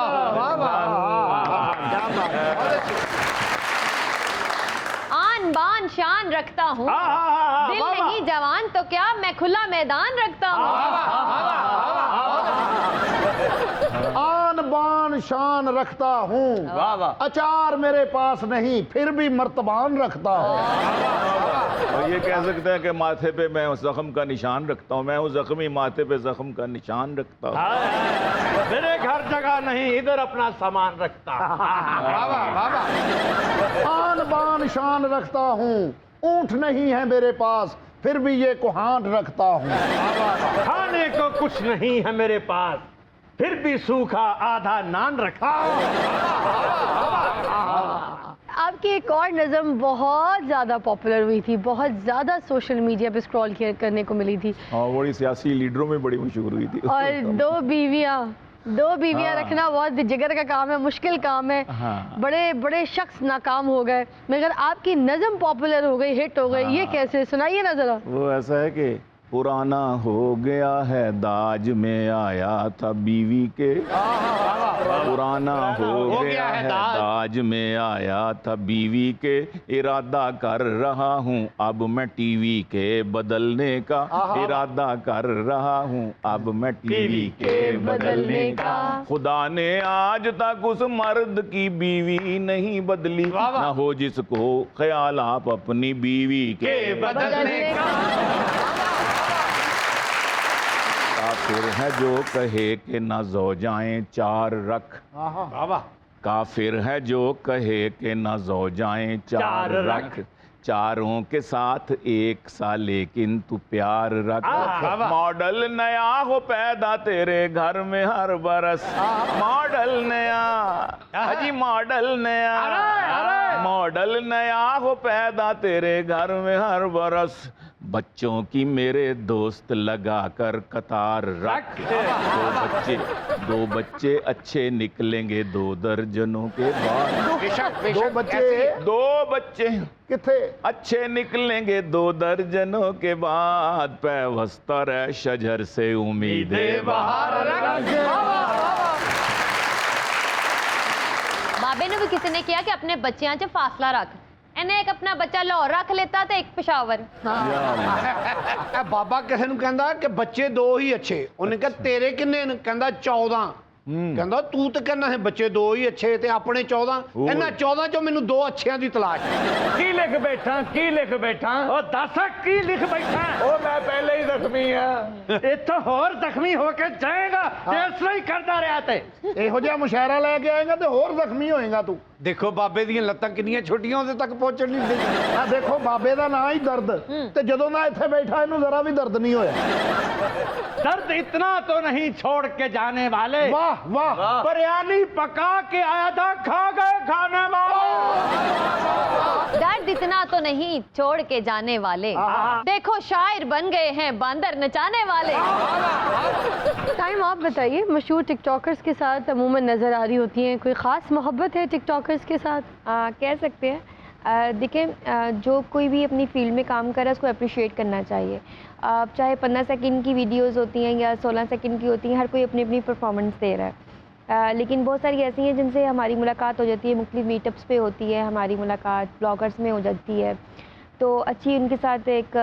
आन बान शान रखता हूँ, दिल नहीं जवान तो क्या मैं खुला मैदान रखता हूँ। आन बान शान रखता हूँ, वाह वाह। अचार मेरे पास नहीं फिर भी मर्तबान रखता हूँ। और ये कह सकते हैं कि माथे पे मैं उस जख्म का निशान रखता हूँ, मैं उस जख्मी माथे पे जख्म का निशान रखता हूँ। मेरे घर जगह नहीं, इधर अपना सामान रखता। आन बान शान रखता हूँ, ऊंट नहीं है मेरे पास फिर भी ये कुहान रखता हूँ। खाने को कुछ नहीं है मेरे पास फिर भी सूखा आधा नान रखा। आपकी एक और नज़म बहुत ज़्यादा पॉपुलर हुई थी, बहुत ज़्यादा सोशल मीडिया पे स्क्रॉल करने को मिली थी, हाँ, बड़ी सियासी लीडरों में बड़ी मशहूर हुई थी। और दो बीवियां हाँ। रखना बहुत जिगर का काम है, मुश्किल काम है। हाँ। बड़े बड़े शख्स नाकाम हो गए, मगर आपकी नज़म पॉपुलर हो गई, हिट हो गई। हाँ। ये कैसे, सुनाइए ना जरा। वो ऐसा है कि पुराना हो गया है दाज में आया था बीवी के, पुराना हो गया है दाज में आया था बीवी के, इरादा कर रहा हूँ अब मैं टीवी के बदलने का, इरादा कर रहा हूँ अब मैं टीवी के बदलने का। खुदा ने आज तक उस मर्द की बीवी नहीं बदली, ना हो जिसको ख्याल आप अपनी बीवी के बदलने का। काफिर है जो कहे कि न ज़ौजाएं चार रख, काफिर है जो कहे कि न ज़ौजाएं चार रख, चारों के साथ एक सा लेकिन तू प्यार रख। मॉडल नया हो पैदा तेरे घर में हर बरस, मॉडल नया, अजी मॉडल नया, मॉडल नया हो पैदा तेरे घर में हर बरस, बच्चों की मेरे दोस्त लगा कर कतार रख। दो बच्चे अच्छे निकलेंगे 2 दर्जनों के बाद, दो बच्चे किथे अच्छे निकलेंगे 2 दर्जनों के बाद, पैवस्ता रह शजर से उम्मीदें बाहर रख। बाबे ने भी किसी ने किया कि अपने बच्चों च फासला रख, इन्हें एक अपना बच्चा लाहौर रख लेता तो एक पेशावर। बाबा किसी ਨੂੰ ਕਹਿੰਦਾ ਕਿ ਬੱਚੇ 2 ਹੀ ਅੱਛੇ, ਉਹਨੇ ਕਿਹਾ ਤੇਰੇ ਕਿੰਨੇ ਨੇ, ਕਹਿੰਦਾ 14। ਕਹਿੰਦਾ ਤੂੰ ਤਾਂ ਕਹਿੰਦਾ ਹੈ ਬੱਚੇ 2 ਹੀ ਅੱਛੇ ਤੇ ਆਪਣੇ 14, ਇਹਨਾਂ 14 ਚੋਂ ਮੈਨੂੰ 2 ਅੱਛਿਆਂ ਦੀ ਤਲਾਸ਼ ਹੈ। ਕੀ ਲਿਖ ਬੈਠਾ, ਕੀ ਲਿਖ ਬੈਠਾ? ਉਹ ਦੱਸ ਕੀ ਲਿਖ ਬੈਠਾ? ਉਹ ਮੈਂ ਪਹਿਲੇ ਹੀ ਜ਼ਖਮੀ ਆ। ਇੱਥੋਂ ਹੋਰ ਜ਼ਖਮੀ ਹੋ ਕੇ ਜਾਏਗਾ ਤੇ ਇਸ ਤਰ੍ਹਾਂ ਹੀ ਕਰਦਾ ਰਿਹਾ ਤੇ ਇਹੋ ਜਿਹਾ ਮੁਸ਼ਾਇਰਾ ਲੈ ਕੇ ਆਏਗਾ ਤੇ ਹੋਰ ਜ਼ਖਮੀ ਹੋਏਗਾ ਤੂੰ। ਦੇਖੋ ਬਾਬੇ ਦੀਆਂ ਲੱਤਾਂ ਕਿੰਨੀਆਂ ਛੋਟੀਆਂ, ਉਹਦੇ ਤੱਕ ਪਹੁੰਚਣ ਨਹੀਂ ਦਿੰਦੀਆਂ। ਆ ਦੇਖੋ ਬਾਬੇ ਦਾ ਨਾਂ ਹੀ ਦਰਦ, ਤੇ ਜਦੋਂ ਦਾ ਇੱਥੇ ਬੈਠਾ ਇਹਨੂੰ ਜ਼ਰਾ ਵੀ ਦਰਦ ਨਹੀਂ ਹੋਇਆ। दर्द इतना तो नहीं छोड़ के जाने वाले, वाह वाह, बिरयानी पका के आया था खा गए खाने वाले। दर्द इतना तो नहीं छोड़ के जाने वाले, देखो शायर बन गए हैं बांदर नचाने वाले। टाइम आप बताइए, मशहूर टिकटॉकर्स के साथ अमूमन नज़र आ रही होती हैं, कोई ख़ास मोहब्बत है टिकटॉकर्स के साथ? कह सकते हैं। देखें, जो कोई भी अपनी फील्ड में काम कर रहा है उसको अप्रिशिएट करना चाहिए। चाहे 15 सेकंड की वीडियोस होती हैं या 16 सेकंड की होती हैं, हर कोई अपनी अपनी परफॉर्मेंस दे रहा है। लेकिन बहुत सारी ऐसी हैं जिनसे हमारी मुलाकात हो जाती है, मुख्तलिफ मीटअप्स पे होती है हमारी मुलाकात, ब्लॉगर्स में हो जाती है, तो अच्छी उनके साथ एक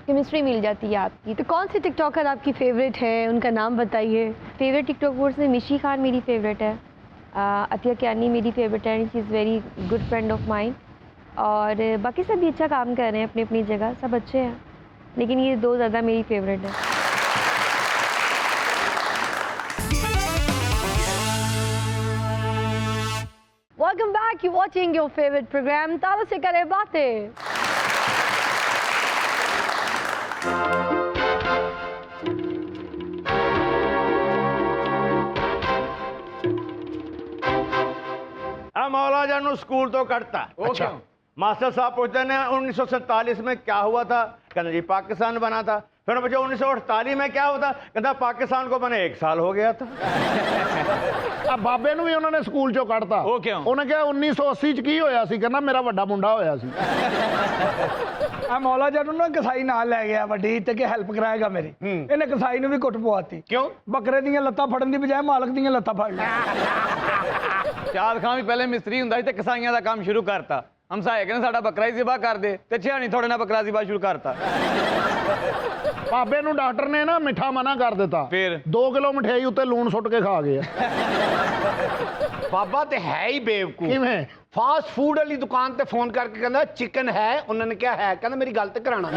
केमिस्ट्री मिल जाती है आपकी। तो कौन सी टिकटॉकर आपकी फेवरेट है, उनका नाम बताइए। फेवरेट टिकटॉकर्स में मिशी खान मेरी फेवरेट है, अतिया कियानी मेरी फेवरेट है, she is very good friend of mine, और बाकी सब भी अच्छा काम कर रहे हैं अपनी अपनी जगह, सब अच्छे हैं, लेकिन ये 2 ज़्यादा मेरी फेवरेट है। Welcome back, you're watching your favorite program तारों से करे बातें। मौला जानू स्कूल तो कटता। अच्छा, मास्टर साहब पूछते हैं 1947 में क्या हुआ था, कहना जी पाकिस्तान बना था। फिर पूछा 1948 में क्या हुआ था, कहता पाकिस्तान को बने 1 साल हो गया था। ਆ ਬਾਬੇ ਨੂੰ ਵੀ ਉਹਨਾਂ ਨੇ ਸਕੂਲ ਚੋਂ ਕੱਢਤਾ। ਉਹ ਕਿਉਂ? ਉਹਨੇ ਕਿਹਾ 1980 ਚ ਕੀ ਹੋਇਆ ਸੀ, ਕਹਿੰਦਾ ਮੇਰਾ ਵੱਡਾ ਮੁੰਡਾ ਹੋਇਆ ਸੀ। ਆ ਮੌਲਾ ਜਦ ਨੂੰ ਨਾ ਕਸਾਈ ਨਾਲ ਲੈ ਗਿਆ ਵੱਡੀ ਤੇ ਕਿ ਹੈਲਪ ਕਰਾਏਗਾ ਮੇਰੀ, ਇਹਨੇ ਕਸਾਈ ਨੂੰ ਵੀ ਕੁੱਟ ਪਵਾਤੀ। ਕਿਉਂ? ਬੱਕਰੇ ਦੀਆਂ ਲੱਤਾਂ ਫੜਨ ਦੀ ਬਜਾਏ ਮਾਲਕ ਦੀਆਂ ਲੱਤਾਂ ਫੜ ਲਿਆ। ਸ਼ਾਦ ਖਾਨ ਵੀ ਪਹਿਲੇ ਮਿਸਤਰੀ ਹੁੰਦਾ ਸੀ ਤੇ ਕਸਾਈਆਂ ਦਾ ਕੰਮ ਸ਼ੁਰੂ ਕਰਤਾ। ਹਮਸਾਏ ਕਹਿੰਦੇ ਸਾਡਾ ਬੱਕਰਾ ਹੀ ਜ਼ਿਬਾ ਕਰ ਦੇ ਤੇ ਛਿਆਣੀ ਥੋੜੇ ਨਾਲ ਬੱਕਰਾ ਜ਼ਿਬਾ ਸ਼ੁਰੂ ਕਰਤਾ। ਬਾਬੇ ਨੂੰ ਡਾਕਟਰ ਨੇ ਨਾ ਮਿੱਠਾ ਮਨਾ ਕਰ ਦਿੱਤਾ, ਫਿਰ 2 ਕਿਲੋ ਮਠਿਆਈ ਉੱਤੇ ਲੂਣ ਸੁੱਟ ਕੇ ਖਾ ਗਏ। ਬਾਬਾ ਤੇ ਹੈ ਹੀ ਬੇਵਕੂਫ। ਕਿਵੇਂ? ਫਾਸਟ ਫੂਡ ਵਾਲੀ ਦੁਕਾਨ ਤੇ ਫੋਨ ਕਰਕੇ ਕਹਿੰਦਾ ਚਿਕਨ ਹੈ, ਉਹਨਾਂ ਨੇ ਕਿਹਾ ਹੈ, ਕਹਿੰਦਾ ਮੇਰੀ ਗੱਲ ਤੇ ਕਰਾਣਾ।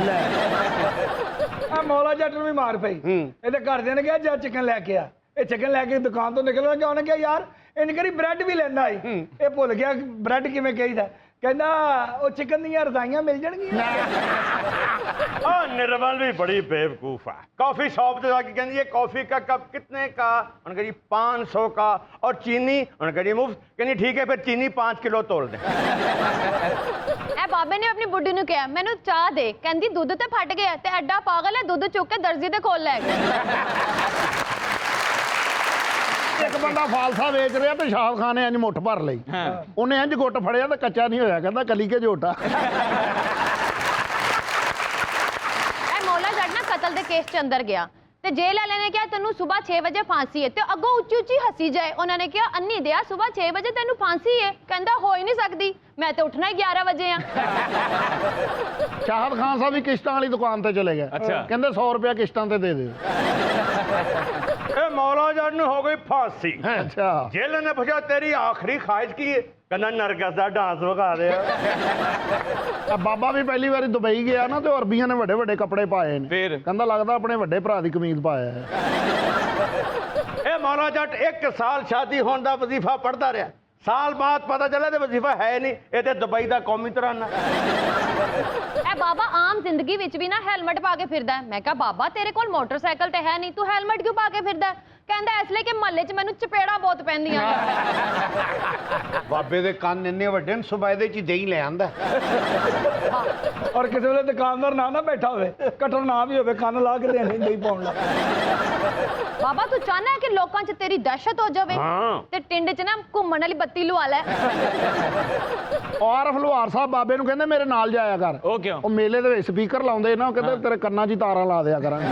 ਆ ਮੌਲਾ ਜੱਟ ਨੂੰ ਵੀ ਮਾਰ ਪਈ। ਇਹਦੇ ਘਰਦਿਆਂ ਨੇ ਕਿਹਾ ਜਾ ਚਿਕਨ ਲੈ ਕੇ ਆ। ਇਹ ਚਿਕਨ ਲੈ ਕੇ ਦੁਕਾਨ ਤੋਂ ਨਿਕਲਣਾ ਕਿ ਉਹਨੇ ਕਿਹਾ ਯਾਰ ਇਹਨੇ ਕਰੀ ਬ੍ਰੈਡ ਵੀ ਲੈਂਦਾ ਸੀ। ਇਹ ਭੁੱਲ ਗਿਆ ਬ੍ਰੈਡ ਕਿਵੇਂ ਕਹੀਦਾ। ਕਹਿੰਦਾ ਉਹ ਚਿਕਨ ਦੀਆਂ ਰਜ਼ਾਈਆਂ ਮਿਲ ਜਾਣਗੀਆਂ। निर्मल भी बड़ी बेवकूफ है। कॉफी शॉप पे जाके कहती है कॉफी का कप कितने का, उन्होंने कहा जी 500 का, और चीनी उन्होंने कहा जी मुफ्त। कहनी ठीक है फिर चीनी 5 किलो तोल दें। ਇਹ ਬਾਬੇ ਨੇ ਆਪਣੀ ਬੁੱਢੀ ਨੂੰ ਕਿਹਾ ਮੈਨੂੰ ਚਾਹ ਦੇ, ਕਹਿੰਦੀ ਦੁੱਧ ਤੇ ਫਟ ਗਿਆ ਤੇ ਐਡਾ ਪਾਗਲ ਹੈ ਦੁੱਧ ਚੁੱਕ ਕੇ ਦਰਜੀ ਦੇ ਕੋਲ ਲੈ ਗਿਆ। ਇੱਕ ਬੰਦਾ ਫਾਲਸਾ ਵੇਚ ਰਿਹਾ ਤੇ ਸ਼ਾਹਬ ਖਾਨ ਨੇ ਇੰਜ ਮੁੱਠ ਭਰ ਲਈ। ਉਹਨੇ ਇੰਜ ਗੁੱਟ ਫੜਿਆ ਤੇ ਕੱਚਾ ਨਹੀਂ ਹੋਇਆ, ਕਹਿੰਦਾ ਕਲੀ ਕੇ ਝੋਟਾ। ਇਹ ਮੌਲਾ ਜੱਟ ਨਾ ਕਤਲ ਦੇ ਕੇਸ ਚ ਅੰਦਰ ਗਿਆ ਤੇ ਜੇਲ੍ਹ ਵਾਲੇ ਨੇ ਕਿਹਾ ਤੈਨੂੰ ਸਵੇਰ 6 ਵਜੇ ਫਾਂਸੀ ਹੈ ਤੇ ਅੱਗੋਂ ਉੱਚੀ ਉੱਚੀ ਹੱਸੀ ਜਾਏ। ਉਹਨਾਂ ਨੇ ਕਿਹਾ ਅੰਨੀ ਦਿਆ ਸਵੇਰ 6 ਵਜੇ ਤੈਨੂੰ ਫਾਂਸੀ ਹੈ, ਕਹਿੰਦਾ ਹੋ ਹੀ ਨਹੀਂ ਸਕਦੀ, ਮੈਂ ਤੇ ਉੱਠਣਾ ਹੀ 11 ਵਜੇ ਆ। ਸ਼ਾਹਬ ਖਾਨ ਸਾਹਿਬ ਵੀ ਕਿਸ਼ਤਾਂ ਵਾਲੀ ਦੁਕਾਨ ਤੇ ਚਲੇ ਗਏ। ਅੱਛਾ। ਕਹਿੰਦੇ 100 ਰੁਪਇਆ ਕਿਸ਼ਤਾਂ ਤੇ ਦੇ ਦਿਓ। मौला जट हो गई फांसी। ਅੱਛਾ। जेल ने पूछा तेरी आखिरी ख्वाहिश की है, कहना नरगस का डांस विखा दे। ਆ ਬਾਬਾ ਵੀ ਪਹਿਲੀ ਵਾਰੀ ਦੁਬਈ ਗਿਆ ਨਾ ਤੇ ਉਹ ਅਰਬੀਆਂ ਨੇ ਵੱਡੇ ਵੱਡੇ ਕੱਪੜੇ ਪਾਏ ਨੇ। ਫਿਰ? ਕਹਿੰਦਾ ਲੱਗਦਾ ਆਪਣੇ ਵੱਡੇ ਭਰਾ ਦੀ ਕਮੀਜ਼ ਪਾਇਆ ਹੈ। ए मौला जट 1 साल शादी होने का वजीफा पढ़ता रहा, साल बाद पता चला तो वजीफा है नहीं, ये तो दुबई का कौमी तराना। ਇਹ ਬਾਬਾ ਆਮ ਜ਼ਿੰਦਗੀ ਵਿੱਚ ਵੀ ਨਾ ਹੈਲਮਟ ਪਾ ਕੇ ਫਿਰਦਾ ਹੈ। ਮੈਂ ਕਿਹਾ ਬਾਬਾ ਤੇਰੇ ਕੋਲ ਮੋਟਰਸਾਈਕਲ ਤੇ ਹੈ ਨਹੀਂ, ਤੂੰ ਹੈਲਮਟ ਕਿਉਂ ਪਾ ਕੇ ਫਿਰਦਾ ਹੈ? ਕਹਿੰਦਾ ਇਸ ਲਈ ਕਿ ਮਹੱਲੇ 'ਚ ਮੈਨੂੰ ਚਪੇੜਾ ਬਹੁਤ ਪੈਂਦੀਆਂ। ਬਾਬੇ ਦੇ ਕੰਨ ਇੰਨੇ ਵੱਡੇ ਨੇ ਸੁਬਾ ਇਹਦੇ ਚ ਦਹੀਂ ਲੈ ਆਂਦਾ। ਔਰ ਕਿਸੇ ਵੇਲੇ ਦੁਕਾਨਦਾਰ ਨਾ ਬੈਠਾ ਹੋਵੇ, ਕਟਰ ਨਾ ਵੀ ਹੋਵੇ, ਕੰਨ ਲਾ ਕੇ ਦੇਣੇ ਦਹੀਂ ਪਾਉਣ ਲਾ। ਬਾਬਾ ਤੂੰ ਚਾਹਨਾ ਹੈ ਕਿ ਲੋਕਾਂ 'ਚ ਤੇਰੀ ਦਹਿਸ਼ਤ ਹੋ ਜਾਵੇ ਤੇ ਟਿੰਡ 'ਚ ਨਾ ਘੁੰਮਣ ਵਾਲੀ ਬੱਤੀ ਲਵਾ ਲੈ। ਆਰਫ ਲੋਹਾਰ ਸਾਹਿਬ ਬਾਬੇ ਨੂੰ ਕਹਿੰਦੇ ਮੇਰੇ ਨਾਲ ਜਾਇਆ ਕਰ। ਉਹ ਕਿਉਂ? ਉਹ ਮੇਲੇ ਦੇ ਵਿੱਚ ਸਪੀਕਰ ਲਾਉਂਦੇ ਨਾ, ਉਹ ਕਹਿੰਦੇ ਤੇਰੇ ਕੰਨਾਂ 'ਚ ਹੀ ਤਾਰਾਂ ਲਾ ਦਿਆ ਕਰਾਂਗੇ।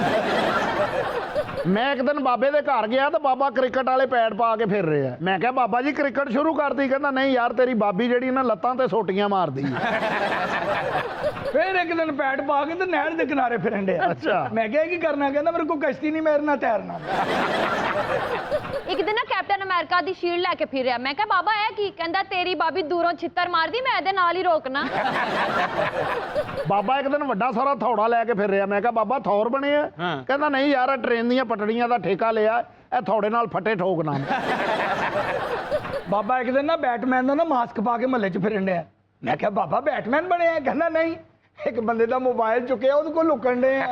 ਮੈਂ ਇੱਕ ਦਿਨ ਬਾਬੇ ਦੇ ਘਰ ਗਿਆ ਤਾਂ ਬਾਬਾ ਕ੍ਰਿਕਟ ਵਾਲੇ ਪੈਡ ਪਾ ਕੇ ਫਿਰ ਰਿਹਾ। ਮੈਂ ਕਿਹਾ ਬਾਬਾ ਜੀ ਕ੍ਰਿਕਟ ਸ਼ੁਰੂ ਕਰਤੀ। ਕਹਿੰਦਾ ਨਹੀਂ ਯਾਰ ਤੇਰੀ ਬਾਬੀ ਜਿਹੜੀ ਨਾ ਲੱਤਾਂ ਤੇ ਸੋਟੀਆਂ ਮਾਰਦੀ ਹੈ। ਫਿਰ ਇੱਕ ਦਿਨ ਪੈਡ ਪਾ ਕੇ ਤੇ ਨਹਿਰ ਦੇ ਕਿਨਾਰੇ ਫਿਰਨ ਡਿਆ। ਅੱਛਾ। ਮੈਂ ਕਿਹਾ ਕੀ ਕਰਨਾ? ਕਹਿੰਦਾ ਮੇਰੇ ਕੋਲ ਕਸ਼ਤੀ ਨਹੀਂ, ਮੇਰੇ ਨਾਲ ਤੈਰਨਾ। ਇੱਕ ਦਿਨ ਨਾ ਕੈਪਟਨ ਅਮਰੀਕਾ ਦੀ ਸ਼ੀਲਡ ਲੈ ਕੇ ਫਿਰ ਰਿਹਾ। ਮੈਂ ਕਿਹਾ ਬਾਬਾ ਇਹ ਕੀ? ਕਹਿੰਦਾ ਤੇਰੀ ਬਾਬੀ ਦੂਰੋਂ ਛਿੱਤਰ ਮਾਰਦੀ, ਮੈਂ ਇਹਦੇ ਨਾਲ ਹੀ ਰੋਕਣਾ। ਬਾਬਾ ਇੱਕ ਦਿਨ ਵੱਡਾ ਸਾਰਾ ਥੌੜਾ ਲੈ ਕੇ ਫਿਰ ਰਿਹਾ। ਮੈਂ ਕਿਹਾ ਬਾਬਾ ਥੌਰ ਬਣੇ ਆ? ਕਹਿੰਦਾ ਨਹੀਂ ਯਾਰ ਟ੍ਰੇਨ ਦੀਆਂ ਪਟੜੀਆਂ ਦਾ ਠੇਕਾ ਲਿਆ, ਇਹ ਥੌੜੇ ਨਾਲ ਫੱਟੇ ਠੋਕਣਾ। ਬਾਬਾ ਇੱਕ ਦਿਨ ਨਾ ਬੈਟਮੈਨ ਦਾ ਨਾ ਮਾਸਕ ਪਾ ਕੇ ਮਹੱਲੇ 'ਚ ਫਿਰਨ ਡਿਆ। ਮੈਂ ਕਿਹਾ ਬਾਬਾ ਬੈਟਮੈਨ ਬਣਿਆ? ਕਹਿੰਦਾ ਨਹੀਂ, ਇੱਕ ਬੰਦੇ ਦਾ ਮੋਬਾਈਲ ਚੁੱਕਿਆ ਉਹਦੇ ਕੋਲ ਲੁਕਣ ਡੇ ਆ।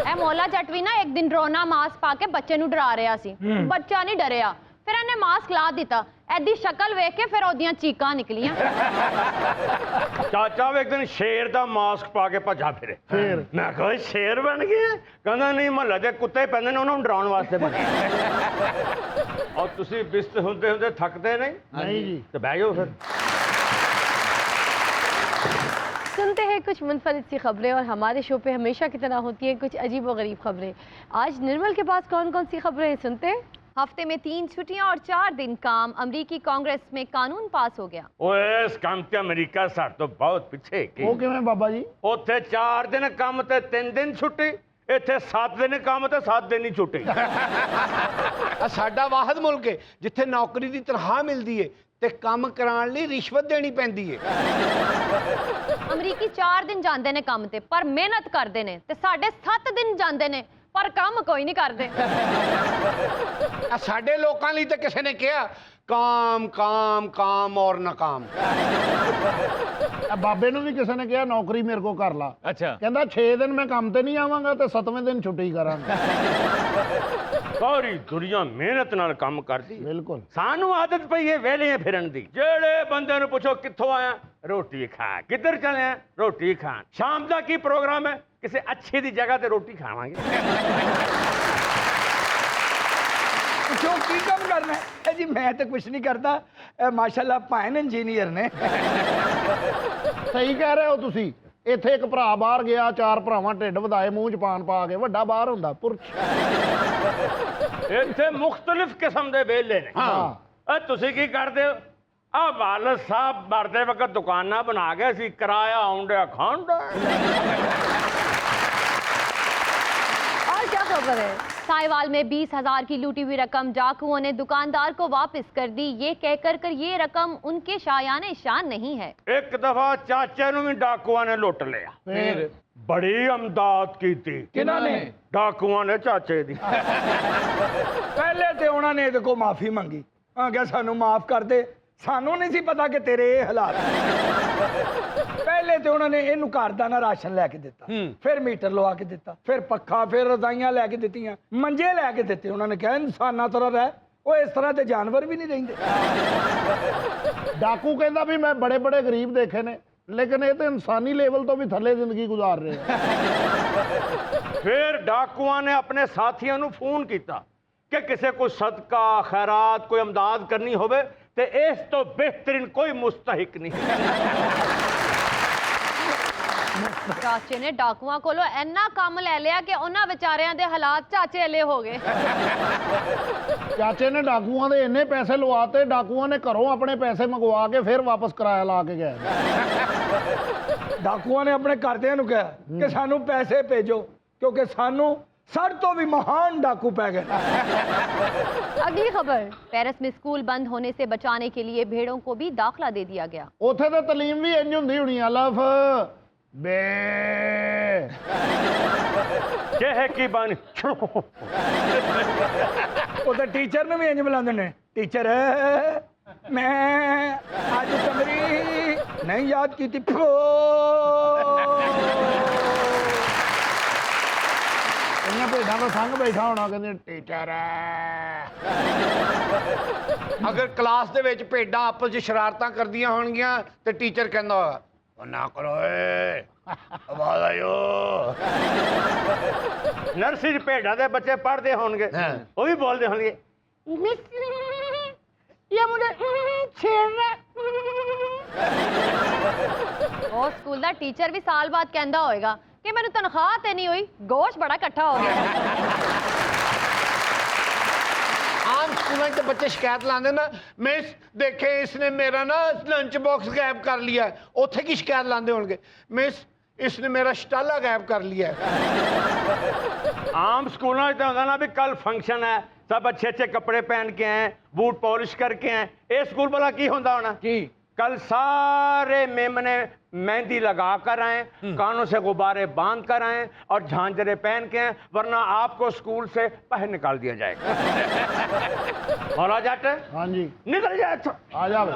ਇਹ ਮੌਲਾ ਜੱਟ ਵੀ ਨਾ ਇੱਕ ਦਿਨ ਡਰੋਨਾ ਮਾਸਕ ਪਾ ਕੇ ਬੱਚੇ ਨੂੰ ਡਰਾ ਰਿਹਾ ਸੀ। ਬੱਚਾ ਨਹੀਂ ਡਰਿਆ, ਫਿਰ ਇਹਨੇ ਮਾਸਕ ਲਾ ਦਿੱਤਾ। ਐਦੀ ਸ਼ਕਲ ਵੇਖ ਕੇ ਫਿਰ ਉਹਦੀਆਂ ਚੀਕਾਂ ਨਿਕਲੀਆਂ। चाचा वो एक दिन शेर का मास्क पा के भजा फिरे। फिर मैं कहा शेर बन गया? कहना नहीं महल्ले के कुत्ते पैंदे ने उन्होंने डराने वास्ते बने। और तुसी बिस्त होंदे होंदे थकते नहीं? नहीं जी। तो बह जाओ फिर। सुनते हैं कुछ मुनफरिद सी खबरें और हमारे शो पे हमेशा की तरह होती है कुछ अजीब व गरीब खबरें। आज निर्मल के पास कौन कौन सी खबरें हैं सुनते हैं। हफ्ते में 3 छुट्टियां और 4 दिन काम। अमरीकी कांग्रेस में कानून पास हो गया। ओए इस काम ते अमेरिका साड तो बहुत पीछे की। ਉਹ ਕਿਵੇਂ ਬਾਬਾ ਜੀ? ਉੱਥੇ 4 ਦਿਨ ਕੰਮ ਤੇ 3 ਦਿਨ ਛੁੱਟੀ, ਇੱਥੇ 7 ਦਿਨ ਕੰਮ ਤੇ 7 ਦਿਨ ਹੀ ਛੁੱਟੀ। ਆ ਸਾਡਾ ਵਾਹਦ ਮੁਲਕ ਹੈ ਜਿੱਥੇ ਨੌਕਰੀ ਦੀ ਤਨਖਾਹ ਮਿਲਦੀ ਹੈ ਤੇ ਕੰਮ ਕਰਾਉਣ ਲਈ ਰਿਸ਼ਵਤ ਦੇਣੀ ਪੈਂਦੀ ਹੈ। ਅਮਰੀਕੀ 4 ਦਿਨ ਜਾਂਦੇ ਨੇ ਕੰਮ ਤੇ ਪਰ ਮਿਹਨਤ ਕਰਦੇ ਨੇ ਤੇ ਸਾਡੇ 7 ਦਿਨ ਜਾਂਦੇ ਨੇ ਪਰ ਕੰਮ ਕੋਈ ਨਹੀਂ ਕਰਦੇ। ਆ ਸਾਡੇ ਲੋਕਾਂ ਲਈ ਤਾਂ ਕਿਸੇ ਨੇ ਕਿਹਾ ਕਾਮ ਕਾਮ ਕਾਮ ਔਰ ਨਕਾਮ। ਬਾਬੇ ਨੂੰ ਵੀ ਕਿਸੇ ਨੇ ਕਿਹਾ ਨੌਕਰੀ ਮੇਰੇ ਕੋ ਕਰ ਲਾ। ਅੱਛਾ। ਕਹਿੰਦਾ 6 ਦਿਨ ਮੈਂ ਕੰਮ ਤੇ ਨਹੀਂ ਆਵਾਂਗਾ ਤੇ 7ਵੇਂ ਦਿਨ ਛੁੱਟੀ ਕਰਾਂਗਾ। ਸਾਰੀ ਦੁਨੀਆ ਮਿਹਨਤ ਨਾਲ ਕੰਮ ਕਰਦੀ ਹੈ। ਬਿਲਕੁਲ। ਸਾਨੂੰ ਆਦਤ ਪਈ ਹੈ ਵੇਲੇ ਫਿਰਨ ਦੀ। ਜਿਹੜੇ ਬੰਦੇ ਨੂੰ ਪੁੱਛੋ ਕਿੱਥੋਂ ਆਇਆ, ਰੋਟੀ ਖਾ। ਕਿੱਧਰ ਚਲੇ ਆ, ਰੋਟੀ ਖਾਣ। ਸ਼ਾਮ ਦਾ ਕੀ ਪ੍ਰੋਗਰਾਮ ਹੈ, ਕਿਸੇ ਅੱਛੀ ਦੀ ਜਗ੍ਹਾ ਤੇ ਰੋਟੀ ਖਾਵਾਂਗੇ। ਪੁੱਛੋ ਕੀ ਕੰਮ ਕਰਨਾ ਹੈ ਜੀ? ਮੈਂ ਤਾਂ ਕੁਝ ਨਹੀਂ ਕਰਦਾ। ਇਹ ਮਾਸ਼ਾਅੱਲਾ ਭਾਇਨ ਇੰਜੀਨੀਅਰ ਨੇ। ਸਹੀ ਕਹਿ ਰਹੇ ਹੋ ਤੁਸੀਂ। ਇੱਥੇ ਇੱਕ ਭਰਾ ਬਾਹਰ ਗਿਆ, 4 ਭਰਾਵਾਂ ਢਿੱਡ ਵਧਾਏ ਮੂੰਹ 'ਚ ਪਾਨ ਪਾ ਕੇ। ਵੱਡਾ ਬਾਹਰ ਹੁੰਦਾ ਪੁਰਸ਼। ਇੱਥੇ ਮੁxtਲਿਫ ਕਿਸਮ ਦੇ ਵੇਲੇ ਨੇ। ਹਾਂ। ਤੁਸੀਂ ਕੀ ਕਰਦੇ ਹੋ? ਆ ਵਾਲਦ ਸਾਹਿਬ ਮਰਦੇ ਵਕਤ ਦੁਕਾਨਾਂ ਬਣਾ ਗਏ ਸੀ, ਕਿਰਾਇਆ ਆਉਂਦਾ ਖਾਂਦਾ। और क्या खबर है? साहिवाल में 20,000 की लूटी हुई रकम डाकुओं ने दुकानदार को वापस कर दी, ये कहकर ये रकम उनके शायाने शान नहीं है। एक दफा चाचे ਨੂੰ ਵੀ ਡਾਕੂਆਂ ਨੇ ਲੁੱਟ ਲਿਆ, ਫਿਰ ਬੜੀ ਅਮਦਾਦ ਕੀਤੀ। ਕਿਹਨਾਂ ਨੇ? ਡਾਕੂਆਂ ਨੇ ਚਾਚੇ ਦੀ। ਪਹਿਲੇ ਤੇ ਉਹਨਾਂ ਨੇ ਇਹਦੇ ਕੋਲ ਮਾਫੀ ਮੰਗੀ, ਆ ਗਿਆ ਸਾਨੂੰ ਮਾਫ ਕਰ ਦੇ, ਸਾਨੂੰ ਨਹੀਂ ਸੀ ਪਤਾ ਕਿ ਤੇਰੇ ਇਹ ਹਾਲਾਤ। ਪਹਿਲੇ ਤੇ ਉਹਨਾਂ ਨੇ ਇਹਨੂੰ ਘਰ ਦਾ ਨਾ ਰਾਸ਼ਨ ਲੈ ਕੇ ਦਿੱਤਾ, ਫਿਰ ਮੀਟਰ ਲਵਾ ਕੇ ਦਿੱਤਾ, ਫਿਰ ਪੱਖਾ, ਫਿਰ ਰਜ਼ਾਈਆਂ ਲੈ ਕੇ ਦਿੱਤੀਆਂ, ਮੰਜੇ ਲੈ ਕੇ ਦਿੱਤੇ। ਉਹਨਾਂ ਨੇ ਕਿਹਾ ਇਨਸਾਨਾਂ ਤਰ੍ਹਾਂ ਰਹਿ, ਉਹ ਇਸ ਤਰ੍ਹਾਂ ਦੇ ਜਾਨਵਰ ਵੀ ਨਹੀਂ ਰਹਿੰਦੇ। ਡਾਕੂ ਕਹਿੰਦਾ ਵੀ ਮੈਂ ਬੜੇ ਬੜੇ ਗਰੀਬ ਦੇਖੇ ਨੇ, ਲੇਕਿਨ ਇਹ ਤਾਂ ਇਨਸਾਨੀ ਲੈਵਲ ਤੋਂ ਵੀ ਥੱਲੇ ਜ਼ਿੰਦਗੀ ਗੁਜ਼ਾਰ ਰਹੇ ਆ। ਫਿਰ ਡਾਕੂਆਂ ਨੇ ਆਪਣੇ ਸਾਥੀਆਂ ਨੂੰ ਫੋਨ ਕੀਤਾ ਕਿ ਕਿਸੇ ਕੋਈ ਸਦਕਾ ਖੈਰਾਤ ਕੋਈ ਅਮਦਾਦ ਕਰਨੀ ਹੋਵੇ ਤੇ ਇਸ ਤੋਂ ਬਿਹਤਰੀਨ ਕੋਈ ਮੁਸਤਹਿਕ ਨਹੀਂ। ਚਾਚੇ ਨੇ ਡਾਕੂਆਂ ਕੋਲੋਂ ਇੰਨਾ ਕੰਮ ਲੈ ਲਿਆ ਕਿ ਉਹਨਾਂ ਵਿਚਾਰਿਆਂ ਦੇ ਹਾਲਾਤ ਚਾਚੇ ਵਾਲੇ ਹੋ ਗਏ। ਚਾਚੇ ਨੇ ਡਾਕੂਆਂ ਦੇ ਇੰਨੇ ਪੈਸੇ ਲਵਾਤੇ, ਡਾਕੂਆਂ ਨੇ ਘਰੋਂ ਆਪਣੇ ਪੈਸੇ ਮੰਗਵਾ ਕੇ ਫਿਰ ਵਾਪਸ ਕਿਰਾਇਆ ਲਾ ਕੇ ਗਏ। ਡਾਕੂਆਂ ਨੇ ਆਪਣੇ ਘਰਦਿਆਂ ਨੂੰ ਕਿਹਾ ਕਿ ਸਾਨੂੰ ਪੈਸੇ ਭੇਜੋ, ਕਿਉਂਕਿ ਸਾਨੂੰ सर तो भी महान डाकू पै गए। अगली खबर, पेरिस में स्कूल बंद होने से बचाने के लिए भेड़ों को भी दाखला दे दिया गया। ਉੱਥੇ ਤਾਂ ਤਾਲੀਮ ਵੀ ਇੰਜ ਹੁੰਦੀ ਹੋਣੀ, ਅਲਫ ਬੇ ਜਿਹੇ ਕੀ ਬਣ। ਉਹ ਤਾਂ ਟੀਚਰ ਨੂੰ ਵੀ ਇੰਜ ਬੁਲਾਉਂਦੇ ਨੇ, ਟੀਚਰ ਮੈਂ ਅੱਜ ਤਮਰੀ ਨਹੀਂ ਯਾਦ ਕੀਤੀ। ਇੰਨੀਆਂ ਭੇਡਾਂ ਦਾ ਸੰਗ ਬੈਠਾ ਹੋਣਾ, ਕਹਿੰਦੇ ਟੀਚਰ ਅਗਰ ਕਲਾਸ ਦੇ ਵਿੱਚ ਭੇਡਾਂ ਆਪਸ ਵਿੱਚ ਸ਼ਰਾਰਤਾਂ ਕਰਦੀਆਂ ਹੋਣਗੀਆਂ ਤੇ ਟੀਚਰ ਕਹਿੰਦਾ ਉਹ ਨਾ ਕਰੋ ਏ, ਆਵਾਜ਼ ਆਇਓ। ਨਰਸਰੀ ਭੇਡਾਂ ਦੇ ਬੱਚੇ ਪੜ੍ਹਦੇ ਹੋਣਗੇ, ਉਹ ਵੀ ਬੋਲਦੇ ਹੋਣਗੇ ये मुझे छेड़ रहा है। ਉਹ ਸਕੂਲ ਦਾ ਟੀਚਰ ਵੀ ਸਾਲ ਬਾਅਦ ਕਹਿੰਦਾ ਹੋਏਗਾ ਕਿ ਮੈਨੂੰ ਤਨਖਾਹ ਤੇ ਨਹੀਂ ਹੋਈ, ਗੋਸ਼ ਬੜਾ ਇਕੱਠਾ ਹੋ ਗਿਆ। ਆਮ ਸਕੂਲਾਂ 'ਚ ਬੱਚੇ ਸ਼ਿਕਾਇਤ ਲਾਉਂਦੇ ਨਾ, ਮਿਸ ਦੇਖੇ ਇਸਨੇ ਮੇਰਾ ਨਾ ਲੰਚ ਬਾਕਸ ਗਾਇਬ ਕਰ ਲਿਆ। ਉੱਥੇ ਕੀ ਸ਼ਿਕਾਇਤ ਲਾਉਂਦੇ ਹੋਣਗੇ, ਮਿਸ इसने मेरा स्टाला गायब कर लिया है। आम स्कूलों में तो होता ना भी कल फंक्शन है, सब अच्छे अच्छे कपड़े पहन के आए, बूट पॉलिश करके आए। ये स्कूल वाला की होता होना की कल सारे मेमने मेहंदी लगा कर आए, कानों से गुब्बारे बांध कर आए और झांझरे पहन के आए, वरना आपको स्कूल से बाहर निकाल दिया जाएगा। मौला जाट, हाँ जी निकल जाए। आ जाओ।